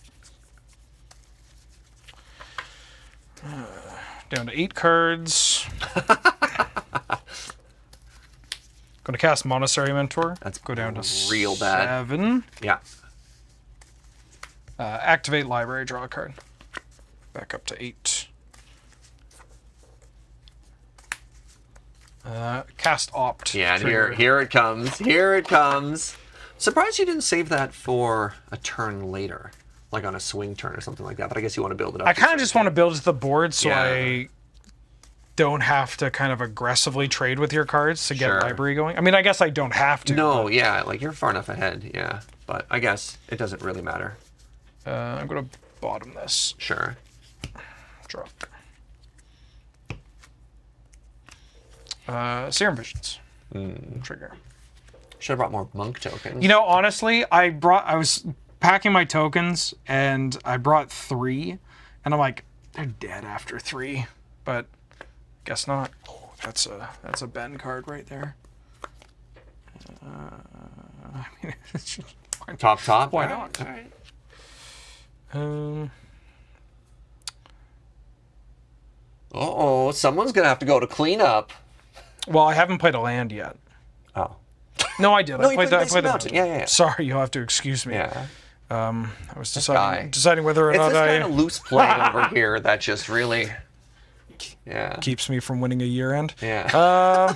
[SPEAKER 2] Down to 8 cards. Going to cast Monastery Mentor.
[SPEAKER 1] That's
[SPEAKER 2] go down to
[SPEAKER 1] real bad.
[SPEAKER 2] 7.
[SPEAKER 1] Yeah.
[SPEAKER 2] Activate Library, draw a card. Back up to 8. Cast Opt.
[SPEAKER 1] Yeah, and here it comes. Here it comes. Surprised you didn't save that for a turn later, like on a swing turn or something like that. But I guess you want to build it up.
[SPEAKER 2] I kind of just want to build the board so
[SPEAKER 1] Yeah.
[SPEAKER 2] I don't have to kind of aggressively trade with your cards to get
[SPEAKER 1] Sure.
[SPEAKER 2] library going. I mean, I guess I don't have to.
[SPEAKER 1] No, yeah, like you're far enough ahead, yeah. But I guess it doesn't really matter.
[SPEAKER 2] I'm going to bottom this.
[SPEAKER 1] Sure.
[SPEAKER 2] Draw. Serum Visions. Trigger.
[SPEAKER 1] Should have brought more monk tokens.
[SPEAKER 2] You know, honestly, I was packing my tokens and I brought 3, and I'm like, they're dead after 3, but guess not. Oh, that's a Ben card right there. I mean, it's just,
[SPEAKER 1] top.
[SPEAKER 2] why
[SPEAKER 1] All
[SPEAKER 2] not?
[SPEAKER 1] All right. Uh-oh, someone's gonna have to go to clean up.
[SPEAKER 2] Well, I haven't played a land yet.
[SPEAKER 1] Oh.
[SPEAKER 2] No, I did.
[SPEAKER 1] No,
[SPEAKER 2] I
[SPEAKER 1] you
[SPEAKER 2] played
[SPEAKER 1] played
[SPEAKER 2] I played the
[SPEAKER 1] Mountain.
[SPEAKER 2] land.
[SPEAKER 1] Yeah.
[SPEAKER 2] Sorry, you'll have to excuse me.
[SPEAKER 1] Yeah.
[SPEAKER 2] I was
[SPEAKER 1] guy.
[SPEAKER 2] deciding whether or
[SPEAKER 1] It's
[SPEAKER 2] not
[SPEAKER 1] this kind
[SPEAKER 2] I
[SPEAKER 1] of loose play over here that just really, yeah.
[SPEAKER 2] keeps me from winning a year end.
[SPEAKER 1] Yeah.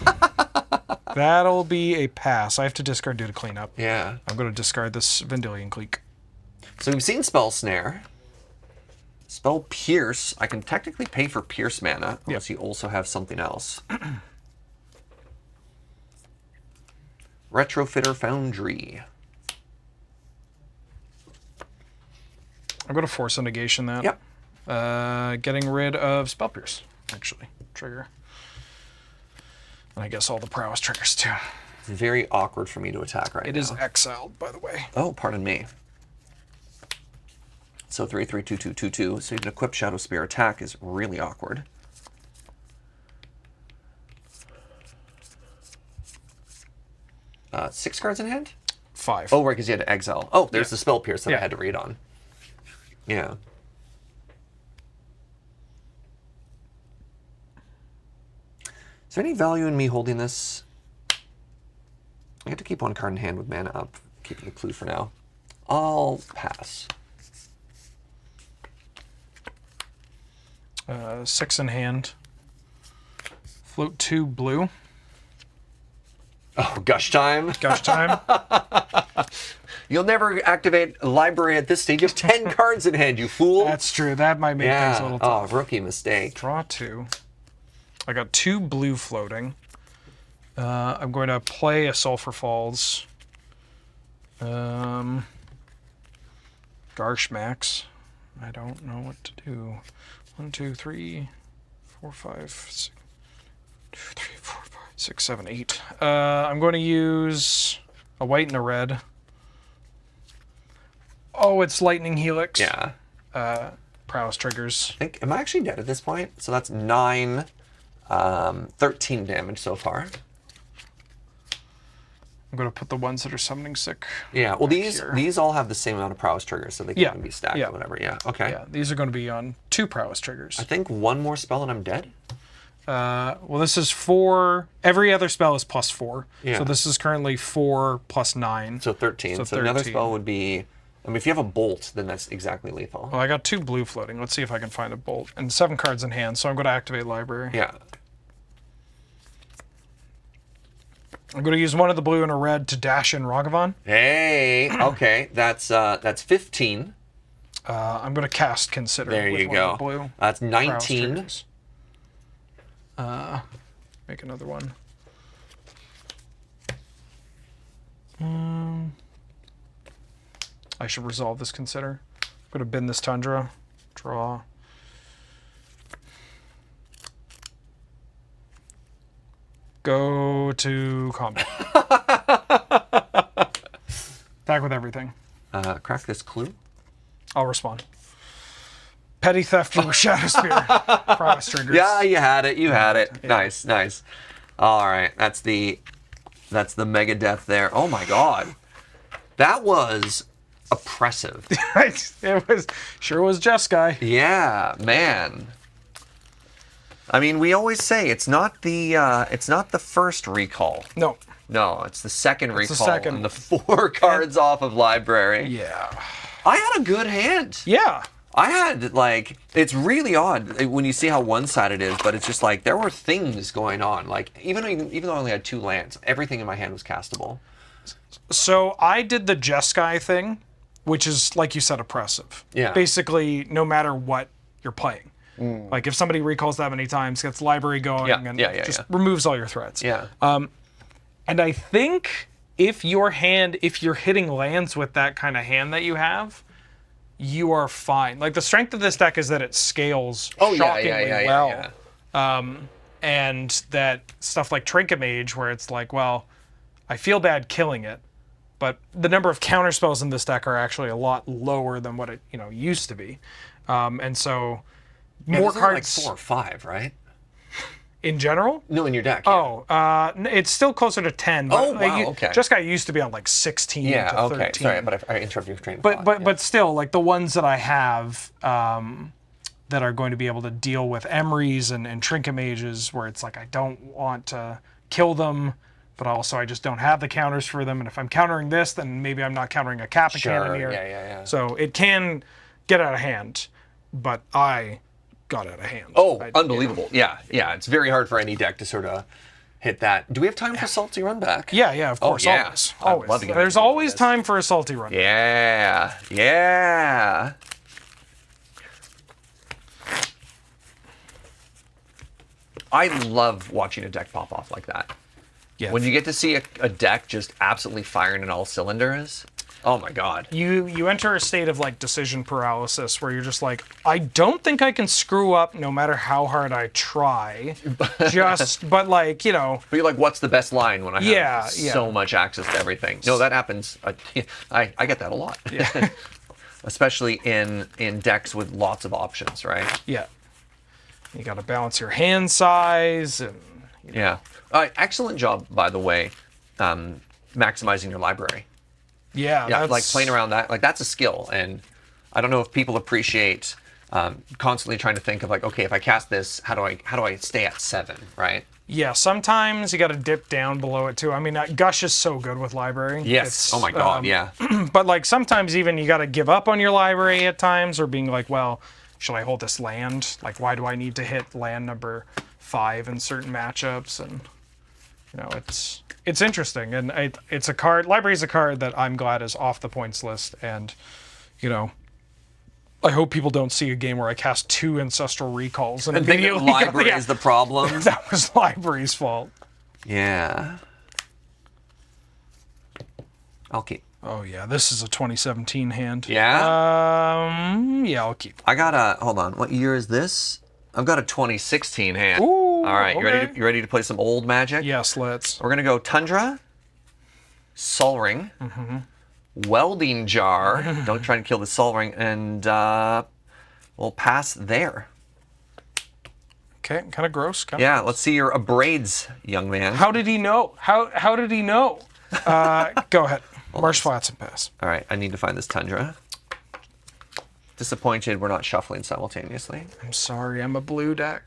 [SPEAKER 2] That'll be a pass. I have to discard due to cleanup.
[SPEAKER 1] Yeah.
[SPEAKER 2] I'm going to discard this Vendilion Clique.
[SPEAKER 1] So we've seen Spell Snare. Spell Pierce. I can technically pay for Pierce mana, unless you also have something else. Retrofitter Foundry.
[SPEAKER 2] I'm going to force a negation that.
[SPEAKER 1] Yep.
[SPEAKER 2] Getting rid of Spell Pierce, actually. Trigger. And I guess all the prowess triggers too.
[SPEAKER 1] It's very awkward for me to attack right now.
[SPEAKER 2] It is exiled, by the way.
[SPEAKER 1] Oh, pardon me. So 3/3/2/2/2/2. So you can equip Shadow Spear. Attack is really awkward. Six cards in hand?
[SPEAKER 2] 5.
[SPEAKER 1] Oh, right, because you had to exile. Oh, there's the Spell Pierce that I had to read on. Yeah. Is there any value in me holding this? I get to keep one card in hand with mana up. Keeping the clue for now. I'll pass.
[SPEAKER 2] 6 in hand. Float 2 blue.
[SPEAKER 1] Oh, Gush time.
[SPEAKER 2] Gush time.
[SPEAKER 1] You'll never activate a library at this stage. You have 10 cards in hand, you fool.
[SPEAKER 2] That's true. That might make things a little tough.
[SPEAKER 1] Oh, rookie mistake.
[SPEAKER 2] Draw 2. I got 2 blue floating. I'm going to play a Sulphur Falls. Garshmax. I don't know what to do. 1, 2, 3, 4, 5, 6, 2, 3, 4, 5, 6, 7, 8. I'm going to use a white and a red. Oh, it's Lightning Helix.
[SPEAKER 1] Yeah.
[SPEAKER 2] Prowess triggers.
[SPEAKER 1] I think, am I actually dead at this point? So that's 9, 13 damage so far.
[SPEAKER 2] I'm going to put the ones that are summoning sick.
[SPEAKER 1] Yeah, well,
[SPEAKER 2] here.
[SPEAKER 1] these all have the same amount of prowess triggers, so they can be stacked or whatever. Yeah, okay.
[SPEAKER 2] Yeah, these are going to be on 2 prowess triggers.
[SPEAKER 1] I think one more spell and I'm dead.
[SPEAKER 2] Well, this is 4. Every other spell is +4.
[SPEAKER 1] Yeah.
[SPEAKER 2] So this is currently 4 + 9.
[SPEAKER 1] So 13. So another spell would be... I mean, if you have a bolt, then that's exactly lethal.
[SPEAKER 2] Well, I got 2 blue floating. Let's see if I can find a bolt. And 7 cards in hand, so I'm going to activate library.
[SPEAKER 1] Yeah.
[SPEAKER 2] I'm going to use one of the blue and a red to dash in Ragavan.
[SPEAKER 1] Hey, okay, that's 15.
[SPEAKER 2] I'm going to cast Consider.
[SPEAKER 1] There
[SPEAKER 2] with
[SPEAKER 1] you
[SPEAKER 2] one
[SPEAKER 1] go.
[SPEAKER 2] of the blue.
[SPEAKER 1] That's
[SPEAKER 2] Prowess
[SPEAKER 1] 19.
[SPEAKER 2] triggers. Make another one. I should resolve this Consider. I'm going to bend this Tundra. Draw. Go to combat. Attack with everything.
[SPEAKER 1] Crack this clue.
[SPEAKER 2] I'll respond. Petty theft with Shadow Spear. Prowess triggers.
[SPEAKER 1] Yeah, you had it. You had it. Yeah. Nice, nice. All right, that's the mega death there. Oh my god, that was oppressive.
[SPEAKER 2] It was Jeskai.
[SPEAKER 1] Yeah, man. I mean, we always say it's not the first recall. No, it's the second recall and the 4 cards off of library.
[SPEAKER 2] Yeah.
[SPEAKER 1] I had a good hand.
[SPEAKER 2] Yeah.
[SPEAKER 1] I had, like, it's really odd when you see how one-sided it is, but it's just like there were things going on. Like, even though I only had 2 lands, everything in my hand was castable.
[SPEAKER 2] So I did the Jeskai thing, which is, like you said, oppressive.
[SPEAKER 1] Yeah.
[SPEAKER 2] Basically, no matter what you're playing. Like, if somebody recalls that many times, gets library going, and just removes all your threats.
[SPEAKER 1] Yeah.
[SPEAKER 2] And I think if you're hitting lands with that kind of hand that you have, you are fine. Like, the strength of this deck is that it scales shockingly well. And that stuff like Trinket Mage, where it's like, well, I feel bad killing it, but the number of counterspells in this deck are actually a lot lower than what it used to be. And so more cards.
[SPEAKER 1] Like 4 or 5, right?
[SPEAKER 2] In general?
[SPEAKER 1] No, in your deck.
[SPEAKER 2] Yeah. It's still closer to 10. But
[SPEAKER 1] okay.
[SPEAKER 2] Jeskai used to be on like 16 to 13.
[SPEAKER 1] Okay. Sorry, but I interrupted your train of thought.
[SPEAKER 2] But still, like the ones that I have that are going to be able to deal with Emrys and Trinket Mages, where it's like I don't want to kill them, but also I just don't have the counters for them. And if I'm countering this, then maybe I'm not countering a Kappa Cannoneer.
[SPEAKER 1] Yeah.
[SPEAKER 2] So it can get out of hand, but I got out of hand.
[SPEAKER 1] Oh, unbelievable. Yeah. It's very hard for any deck to sort of hit that. Do we have time for Salty Run Back?
[SPEAKER 2] Yeah, of course. Always. There's always time for a Salty Run Back.
[SPEAKER 1] Yeah. I love watching a deck pop off like that. Yeah. When you get to see a deck just absolutely firing in all cylinders, oh my God.
[SPEAKER 2] You enter a state of like decision paralysis where you're just like, I don't think I can screw up no matter how hard I try. But like, But
[SPEAKER 1] you're like, what's the best line when I have so much access to everything? No, that happens. I get that a lot. Yeah. Especially in decks with lots of options, right?
[SPEAKER 2] Yeah. You got to balance your hand size and.
[SPEAKER 1] Yeah. Excellent job, by the way, maximizing your library.
[SPEAKER 2] Yeah,
[SPEAKER 1] like playing around that, like that's a skill, and I don't know if people appreciate constantly trying to think of like, okay, if I cast this, how do I stay at 7, right?
[SPEAKER 2] Yeah, sometimes you got to dip down below it too. I mean, Gush is so good with library.
[SPEAKER 1] Yes. Oh my God, yeah.
[SPEAKER 2] But like sometimes even you got to give up on your library at times, or being like, well, should I hold this land? Like, why do I need to hit land number 5 in certain matchups? And it's interesting, and it's a card. Library is a card that I'm glad is off the points list, and I hope people don't see a game where I cast 2 ancestral recalls and
[SPEAKER 1] think library is the problem.
[SPEAKER 2] That was library's fault.
[SPEAKER 1] Yeah. I'll keep.
[SPEAKER 2] Oh yeah, this is a 2017 hand.
[SPEAKER 1] Yeah.
[SPEAKER 2] Yeah, I'll keep.
[SPEAKER 1] I got hold on. What year is this? I've got a 2016 hand.
[SPEAKER 2] Ooh,
[SPEAKER 1] all right,
[SPEAKER 2] okay.
[SPEAKER 1] You ready to play some old Magic?
[SPEAKER 2] Yes, let's.
[SPEAKER 1] We're gonna go Tundra, Sol Ring, Welding Jar. Don't try to kill the Sol Ring, and we'll pass there.
[SPEAKER 2] Okay, kind of gross.
[SPEAKER 1] Yeah, let's see your abrades, young man.
[SPEAKER 2] How did he know? How did he know? Go ahead. Marsh Flats and pass.
[SPEAKER 1] All right, I need to find this Tundra. Disappointed we're not shuffling simultaneously.
[SPEAKER 2] I'm sorry, I'm a blue deck.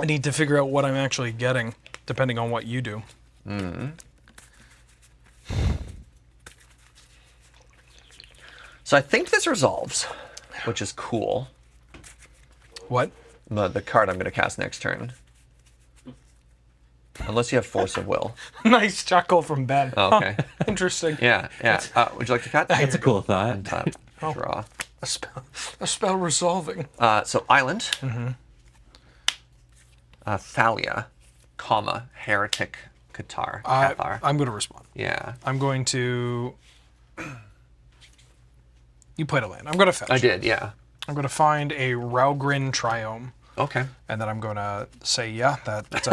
[SPEAKER 2] I need to figure out what I'm actually getting, depending on what you do.
[SPEAKER 1] So I think this resolves, which is cool.
[SPEAKER 2] What?
[SPEAKER 1] The card I'm going to cast next turn. Unless you have Force of Will.
[SPEAKER 2] Nice chuckle from Ben.
[SPEAKER 1] Oh, okay.
[SPEAKER 2] Interesting.
[SPEAKER 1] Yeah. Would you like to cut?
[SPEAKER 3] That's a cool thought.
[SPEAKER 1] Draw.
[SPEAKER 2] A spell resolving.
[SPEAKER 1] So Island. Thalia, Heretic Cathar.
[SPEAKER 2] I'm going to respond.
[SPEAKER 1] Yeah.
[SPEAKER 2] I'm going to... You played a land. I'm going to fetch.
[SPEAKER 1] I did, yeah.
[SPEAKER 2] I'm going to find a Raugrin Triome.
[SPEAKER 1] Okay.
[SPEAKER 2] And then I'm going to say, yeah, that's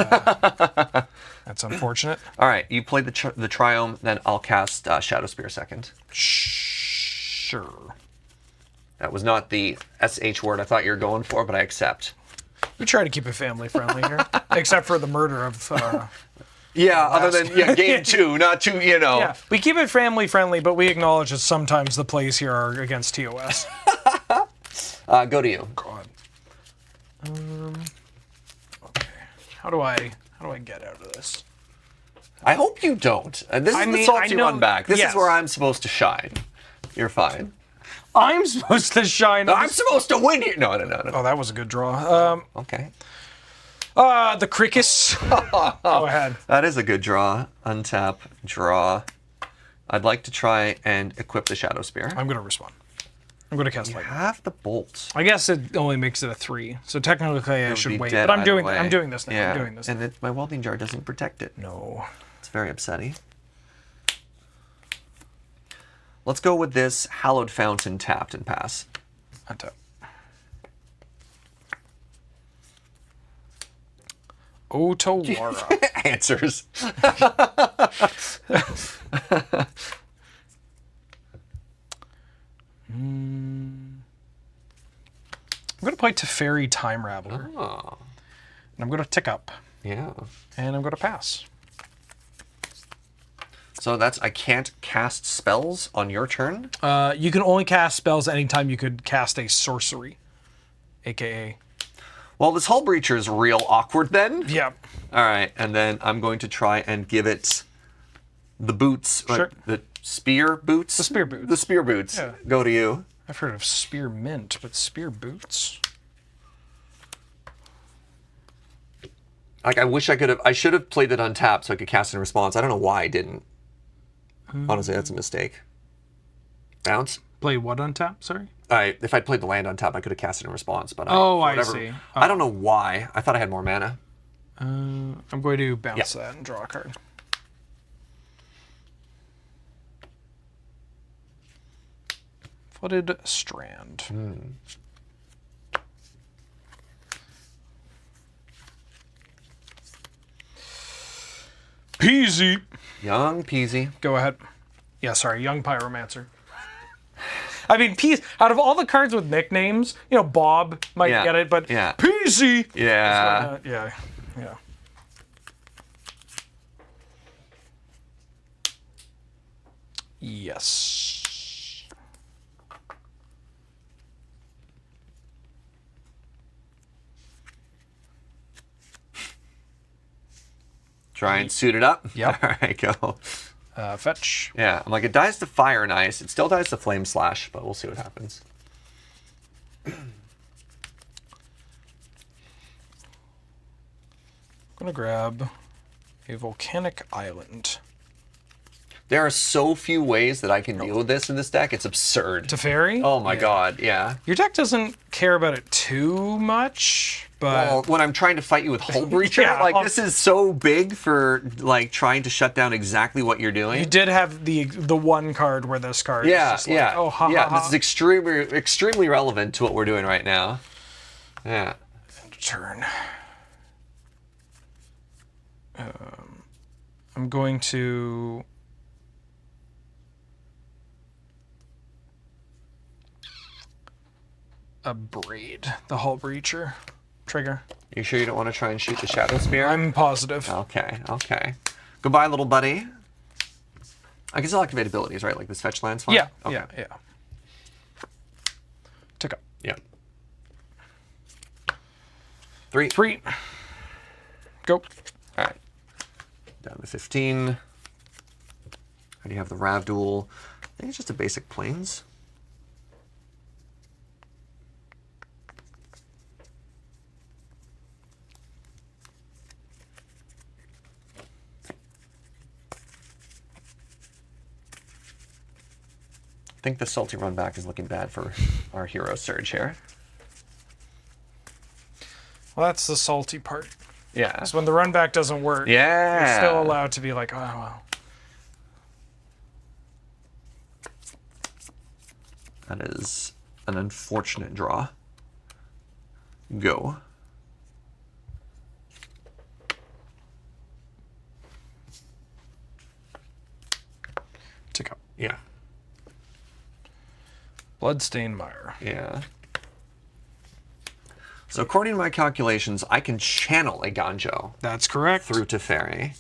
[SPEAKER 2] unfortunate.
[SPEAKER 1] All right, you played the Triome, then I'll cast Shadow Spear second.
[SPEAKER 2] Sure.
[SPEAKER 1] That was not the SH word I thought you were going for, but I accept.
[SPEAKER 2] We try to keep it family friendly here, except for the murder of
[SPEAKER 1] Yeah, other than game 2, not 2, you know.
[SPEAKER 2] Yeah, we keep it family friendly, but we acknowledge that sometimes the plays here are against TOS.
[SPEAKER 1] Go to you.
[SPEAKER 2] God. Okay. How do I get out of this?
[SPEAKER 1] I hope you don't. This is the salty run back. This is where I'm supposed to shine. You're fine.
[SPEAKER 2] I'm supposed to shine.
[SPEAKER 1] I'm supposed to win here. No.
[SPEAKER 2] Oh, that was a good draw.
[SPEAKER 1] Okay.
[SPEAKER 2] The crickets. Go ahead.
[SPEAKER 1] That is a good draw. Untap, draw. I'd like to try and equip the Shadow Spear.
[SPEAKER 2] I'm going to respond. I'm going to cast lightning.
[SPEAKER 1] Have the bolt.
[SPEAKER 2] I guess it only makes it a 3, so technically I should wait. But I'm doing this now.
[SPEAKER 1] Yeah.
[SPEAKER 2] I'm doing this.
[SPEAKER 1] And my welding jar doesn't protect it.
[SPEAKER 2] No.
[SPEAKER 1] It's very upsetting. Let's go with this Hallowed Fountain tapped and pass.
[SPEAKER 2] Untap. Otawara.
[SPEAKER 1] Answers.
[SPEAKER 2] I'm going to play Teferi Time Raveler.
[SPEAKER 1] Oh.
[SPEAKER 2] And I'm going to tick up.
[SPEAKER 1] Yeah.
[SPEAKER 2] And I'm going to pass.
[SPEAKER 1] So that's, I can't cast spells on your turn?
[SPEAKER 2] You can only cast spells anytime you could cast a sorcery. AKA.
[SPEAKER 1] Well, this Hull Breacher is real awkward then.
[SPEAKER 2] Yeah.
[SPEAKER 1] All right, and then I'm going to try and give it the boots.
[SPEAKER 2] Sure.
[SPEAKER 1] The spear boots?
[SPEAKER 2] The spear boots.
[SPEAKER 1] The spear boots.
[SPEAKER 2] Yeah.
[SPEAKER 1] Go to you.
[SPEAKER 2] I've heard of spearmint, but spear boots?
[SPEAKER 1] Like, I wish I could have, I should have played it untapped so I could cast it in response. I don't know why I didn't. Honestly, that's a mistake. Bounce.
[SPEAKER 2] Play what on tap? Sorry?
[SPEAKER 1] If I'd played the land on top, I could have cast it in response. But
[SPEAKER 2] I see.
[SPEAKER 1] I don't know why. I thought I had more mana.
[SPEAKER 2] I'm going to bounce that and draw a card. Flooded Strand. Peasy.
[SPEAKER 1] Young Peasy.
[SPEAKER 2] Go ahead. Yeah, sorry, Young Pyromancer. I mean, out of all the cards with nicknames, Bob might get it, but Peasy.
[SPEAKER 1] Yeah.
[SPEAKER 2] Yeah. Yes.
[SPEAKER 1] Try and suit it up.
[SPEAKER 2] Yep.
[SPEAKER 1] All right, go.
[SPEAKER 2] Fetch.
[SPEAKER 1] Yeah, I'm like, it dies to fire and ice. It still dies to flame slash, but we'll see what happens.
[SPEAKER 2] I'm gonna grab a volcanic island.
[SPEAKER 1] There are so few ways that I can deal with this in this deck. It's absurd.
[SPEAKER 2] Teferi?
[SPEAKER 1] Oh my god, yeah.
[SPEAKER 2] Your deck doesn't care about it too much, but
[SPEAKER 1] Well, when I'm trying to fight you with Hull Breacher, this is so big for trying to shut down exactly what you're doing.
[SPEAKER 2] you did have the one card where this card is
[SPEAKER 1] Yeah,
[SPEAKER 2] just like,
[SPEAKER 1] yeah.
[SPEAKER 2] oh, ha,
[SPEAKER 1] yeah,
[SPEAKER 2] ha, ha.
[SPEAKER 1] this is extremely relevant to what we're doing right now. Yeah.
[SPEAKER 2] Turn. I'm going to abrade the Hull Breacher. Trigger.
[SPEAKER 1] You sure you don't want to try and shoot the Shadow Spear?
[SPEAKER 2] I'm positive.
[SPEAKER 1] Okay. Goodbye, little buddy. I can still activate abilities, right? Like this fetch land's fine?
[SPEAKER 2] Yeah,
[SPEAKER 1] Okay.
[SPEAKER 2] yeah. Tick up.
[SPEAKER 1] Yeah. 3.
[SPEAKER 2] 3. Go.
[SPEAKER 1] All right. Down to 15. How do you have the Ravduel? I think it's just a basic plains. I think the salty run back is looking bad for our hero Serge here.
[SPEAKER 2] Well, that's the salty part.
[SPEAKER 1] Yeah.
[SPEAKER 2] Because when the run back doesn't work,
[SPEAKER 1] Yeah.
[SPEAKER 2] you're still allowed to be like, oh, well.
[SPEAKER 1] That is an unfortunate draw. Go.
[SPEAKER 2] Tick up.
[SPEAKER 1] Yeah.
[SPEAKER 2] Bloodstained Mire.
[SPEAKER 1] Yeah. So according to my calculations, I can channel a Ganjo
[SPEAKER 2] That's correct.
[SPEAKER 1] through Teferi.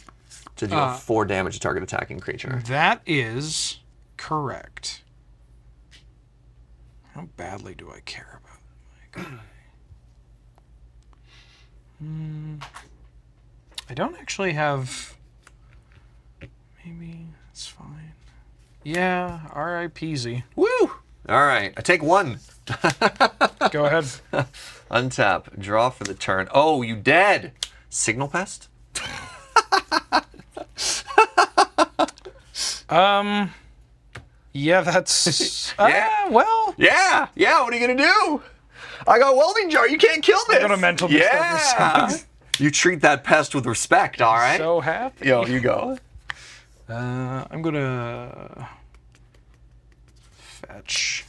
[SPEAKER 1] to deal 4 damage to target attacking creature.
[SPEAKER 2] That is correct. How badly do I care about my guy? I don't actually have... Maybe it's fine. Yeah, R.I.P.Z.
[SPEAKER 1] Woo! All right, I take 1.
[SPEAKER 2] Go ahead.
[SPEAKER 1] Untap, draw for the turn. Oh, you dead! Signal Pest?
[SPEAKER 2] Yeah, that's...
[SPEAKER 1] Yeah.
[SPEAKER 2] Well...
[SPEAKER 1] Yeah, what are you gonna do? I got Welding Jar, you can't kill this!
[SPEAKER 2] I got a mental
[SPEAKER 1] Yeah! You treat that pest with respect, all right?
[SPEAKER 2] So happy.
[SPEAKER 1] Yo, you go.
[SPEAKER 2] I'm gonna... Fetch...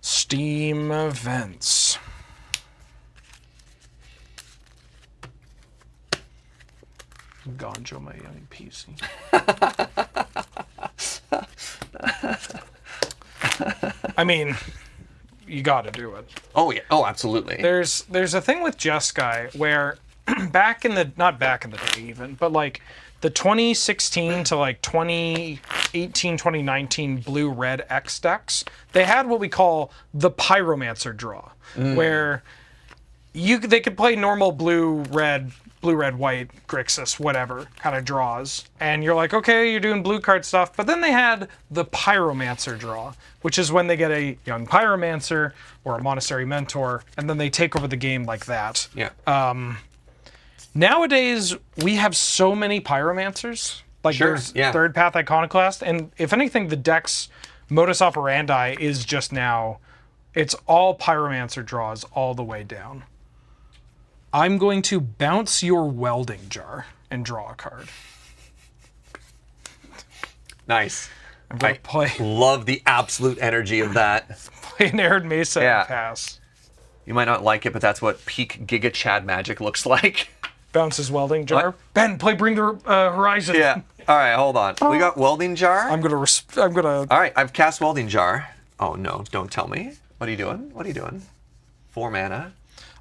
[SPEAKER 2] Steam events. Ganjo my young PC. I mean, you gotta do it.
[SPEAKER 1] Oh yeah, oh absolutely.
[SPEAKER 2] There's a thing with Jeskai where not back in the day even, but like the 2016 to like 2018, 2019 blue-red X decks, they had what we call the Pyromancer draw, where they could play normal blue-red, white, Grixis, whatever kind of draws, and you're like, okay, you're doing blue card stuff, but then they had the Pyromancer draw, which is when they get a young Pyromancer or a Monastery Mentor, and then they take over the game like that.
[SPEAKER 1] Yeah.
[SPEAKER 2] Nowadays, we have so many Pyromancers. Like, there's Third Path Iconoclast, and if anything, the deck's modus operandi is just now, it's all Pyromancer draws all the way down. I'm going to bounce your Welding Jar and draw a card.
[SPEAKER 1] Nice.
[SPEAKER 2] I'm going to
[SPEAKER 1] love the absolute energy of that.
[SPEAKER 2] Play an Arid Mesa and pass.
[SPEAKER 1] You might not like it, but that's what peak Giga Chad magic looks like.
[SPEAKER 2] Bounces Welding Jar. What? Ben, play Bring the Horizon.
[SPEAKER 1] Yeah. All right, hold on. We got Welding Jar.
[SPEAKER 2] I'm gonna.
[SPEAKER 1] All right, I've cast Welding Jar. Oh no! Don't tell me. What are you doing? 4 mana.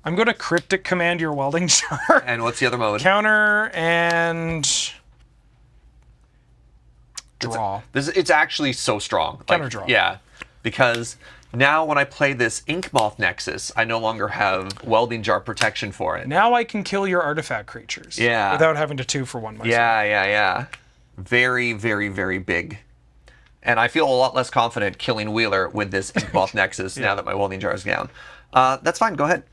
[SPEAKER 2] I'm gonna Cryptic Command your Welding Jar.
[SPEAKER 1] And what's the other mode?
[SPEAKER 2] Counter and draw.
[SPEAKER 1] It's actually so strong.
[SPEAKER 2] Counter draw.
[SPEAKER 1] Yeah, because now when I play this Inkmoth Nexus, I no longer have Welding Jar protection for it.
[SPEAKER 2] Now I can kill your artifact creatures.
[SPEAKER 1] Yeah.
[SPEAKER 2] Without having to 2 for 1 myself.
[SPEAKER 1] Yeah. Very, very, very big. And I feel a lot less confident killing Wheeler with this Inkmoth Nexus now that my Welding Jar is down. That's fine. Go ahead.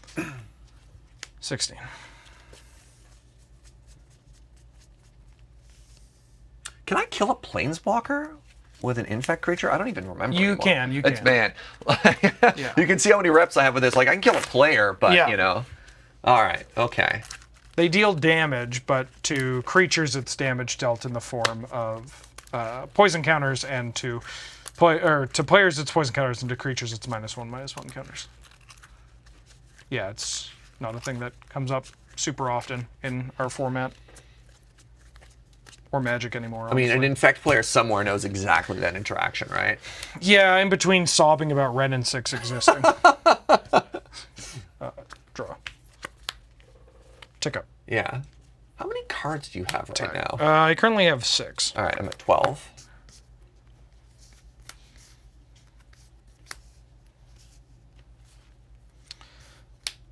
[SPEAKER 2] 16.
[SPEAKER 1] Can I kill a Planeswalker with an infect creature? I don't even remember.
[SPEAKER 2] You
[SPEAKER 1] anymore.
[SPEAKER 2] can.
[SPEAKER 1] It's man. You can see how many reps I have with this. Like I can kill a player, but you know. All right. Okay.
[SPEAKER 2] They deal damage, but to creatures, it's damage dealt in the form of poison counters, and to players, it's poison counters, and to creatures, it's -1/-1 counters. Yeah, it's not a thing that comes up super often in our format. Or Magic anymore.
[SPEAKER 1] Honestly. I mean, an infect player somewhere knows exactly that interaction, right?
[SPEAKER 2] Yeah, in between sobbing about Ren and 6 existing. Draw. Tick up.
[SPEAKER 1] Yeah. How many cards do you have right now?
[SPEAKER 2] I currently have 6.
[SPEAKER 1] All right, I'm at 12.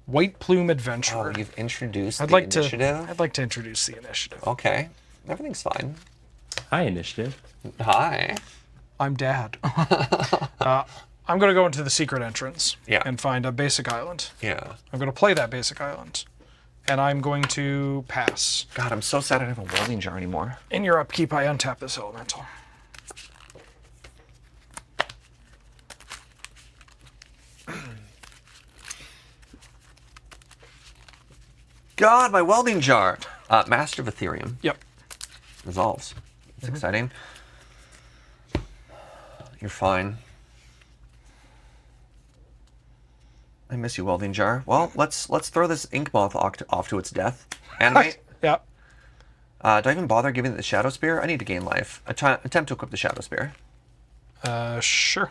[SPEAKER 2] White Plume Adventurer.
[SPEAKER 1] Oh, you've introduced the initiative?
[SPEAKER 2] I'd like to introduce the initiative.
[SPEAKER 1] Okay. Everything's fine.
[SPEAKER 3] Hi, Initiative.
[SPEAKER 1] Hi.
[SPEAKER 2] I'm Dad. I'm going to go into the secret entrance and find a basic island.
[SPEAKER 1] Yeah.
[SPEAKER 2] I'm going to play that basic island. And I'm going to pass.
[SPEAKER 1] God, I'm so sad I don't have a Welding Jar anymore.
[SPEAKER 2] In your upkeep, I untap this elemental.
[SPEAKER 1] God, my Welding Jar. Master of Ethereum.
[SPEAKER 2] Yep.
[SPEAKER 1] Resolves. It's exciting. You're fine. I miss you, Welding Jar. Well, let's throw this Inkmoth off to its death. Animate.
[SPEAKER 2] Yep.
[SPEAKER 1] Do I even bother giving it the Shadow Spear? I need to gain life. Attempt to equip the Shadow Spear.
[SPEAKER 2] Sure.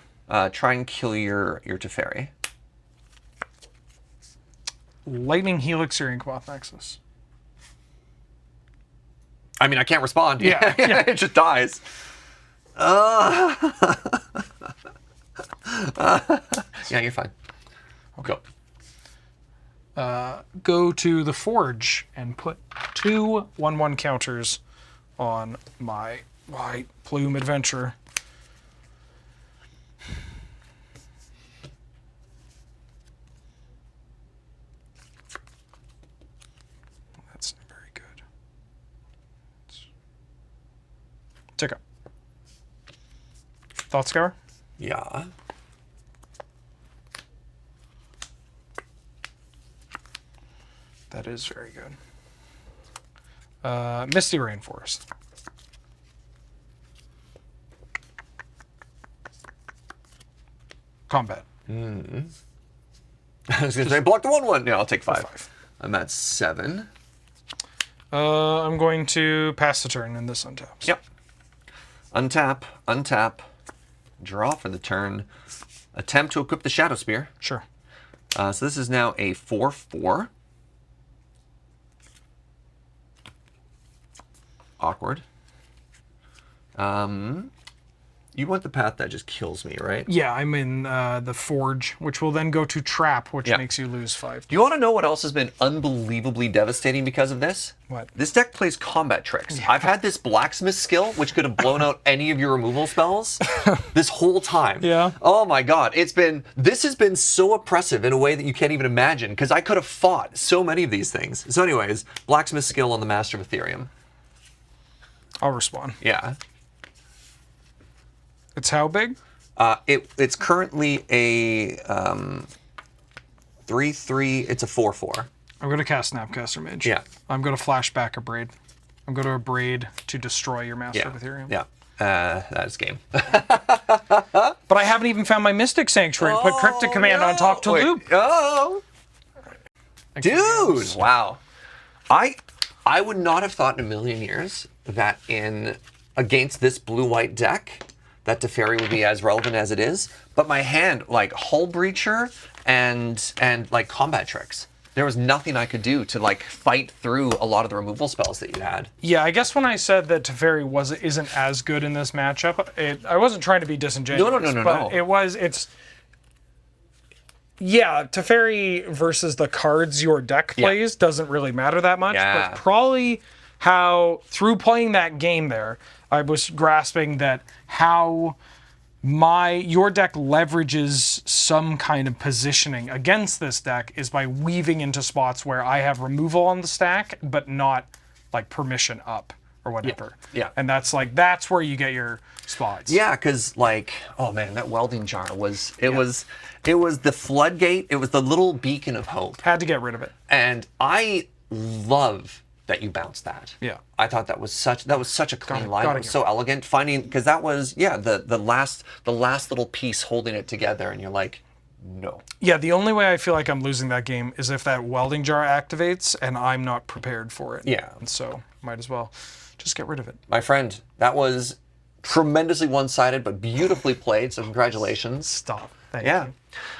[SPEAKER 1] Try and kill your Teferi.
[SPEAKER 2] Lightning Helix Searing Cloth Nexus.
[SPEAKER 1] I mean, I can't respond.
[SPEAKER 2] Yeah.
[SPEAKER 1] It just dies. Yeah, you're fine.
[SPEAKER 2] Okay. Go to the Forge and put 2 1/1 counters on my White Plume Adventurer. That's not very good. Tick up. Thought Scour?
[SPEAKER 1] Yeah.
[SPEAKER 2] That is very good. Misty Rainforest. Combat.
[SPEAKER 1] I was going to say, block the 1/1. Yeah, I'll take 5.
[SPEAKER 2] 5.
[SPEAKER 1] I'm at 7.
[SPEAKER 2] I'm going to pass the turn in this untaps.
[SPEAKER 1] Yep. Untap, untap, draw for the turn. Attempt to equip the Shadow Spear.
[SPEAKER 2] Sure.
[SPEAKER 1] So this is now a 4/4. Awkward. You want the path that just kills me, right?
[SPEAKER 2] Yeah, I'm in the Forge, which will then go to Trap, which makes you lose 5.
[SPEAKER 1] Do you want to know what else has been unbelievably devastating because of this?
[SPEAKER 2] What?
[SPEAKER 1] This deck plays combat tricks. I've had this blacksmith skill, which could have blown out any of your removal spells this whole time.
[SPEAKER 2] Yeah.
[SPEAKER 1] Oh my god, this has been so oppressive in a way that you can't even imagine, because I could have fought so many of these things. So anyways, blacksmith skill on the Master of Ethereum.
[SPEAKER 2] I'll respond.
[SPEAKER 1] Yeah.
[SPEAKER 2] It's how big?
[SPEAKER 1] It's currently a 3/3. It's a 4/4.
[SPEAKER 2] I'm going to cast Snapcaster Mage.
[SPEAKER 1] Yeah.
[SPEAKER 2] I'm going to flash back a Braid. I'm going to Braid to destroy your Master of Ethereum.
[SPEAKER 1] Yeah. That is game.
[SPEAKER 2] But I haven't even found my Mystic Sanctuary to put Cryptic Command on top to loop.
[SPEAKER 1] Oh, dude! Wow. I would not have thought in a million years that against this blue-white deck that Teferi would be as relevant as it is. But my hand, like Hull Breacher and like combat tricks. There was nothing I could do to like fight through a lot of the removal spells that you had.
[SPEAKER 2] Yeah, I guess when I said that Teferi isn't as good in this matchup, I wasn't trying to be disingenuous. No. Yeah, Teferi versus the cards your deck plays doesn't really matter that much.
[SPEAKER 1] Yeah.
[SPEAKER 2] But probably how, through playing that game there, I was grasping that how your deck leverages some kind of positioning against this deck is by weaving into spots where I have removal on the stack, but not like permission up or whatever.
[SPEAKER 1] Yeah.
[SPEAKER 2] And that's where you get your spots.
[SPEAKER 1] Yeah, because like, oh man, that welding jar was the floodgate. It was the little beacon of hope.
[SPEAKER 2] Had to get rid of it.
[SPEAKER 1] And I love that you bounced that.
[SPEAKER 2] Yeah.
[SPEAKER 1] I thought that was such a clean line. It was so elegant. Finding, because that was the last little piece holding it together, and you're like, no.
[SPEAKER 2] Yeah, the only way I feel like I'm losing that game is if that welding jar activates and I'm not prepared for it.
[SPEAKER 1] Yeah.
[SPEAKER 2] And so might as well just get rid of it.
[SPEAKER 1] My friend, that was tremendously one-sided but beautifully played. So congratulations.
[SPEAKER 2] Stop. Thank you.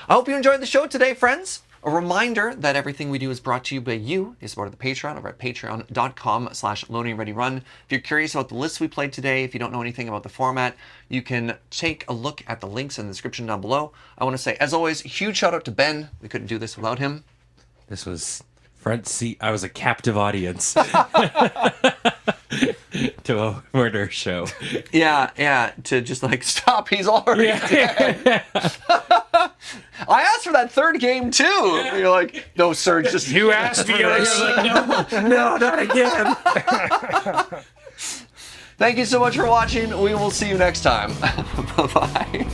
[SPEAKER 1] I hope you enjoyed the show today, friends. A reminder that everything we do is brought to you by you. It's part of the Patreon over at patreon.com/loadingreadyrun. If you're curious about the lists we played today, if you don't know anything about the format, you can take a look at the links in the description down below. I want to say, as always, huge shout out to Ben. We couldn't do this without him.
[SPEAKER 3] This was front seat. I was a captive audience to a murder show.
[SPEAKER 1] Yeah, to just like, stop, he's already dead. I asked for that third game too. You're like, no, Serge, just...
[SPEAKER 2] You asked me.
[SPEAKER 3] No, not again.
[SPEAKER 1] Thank you so much for watching. We will see you next time. Bye-bye.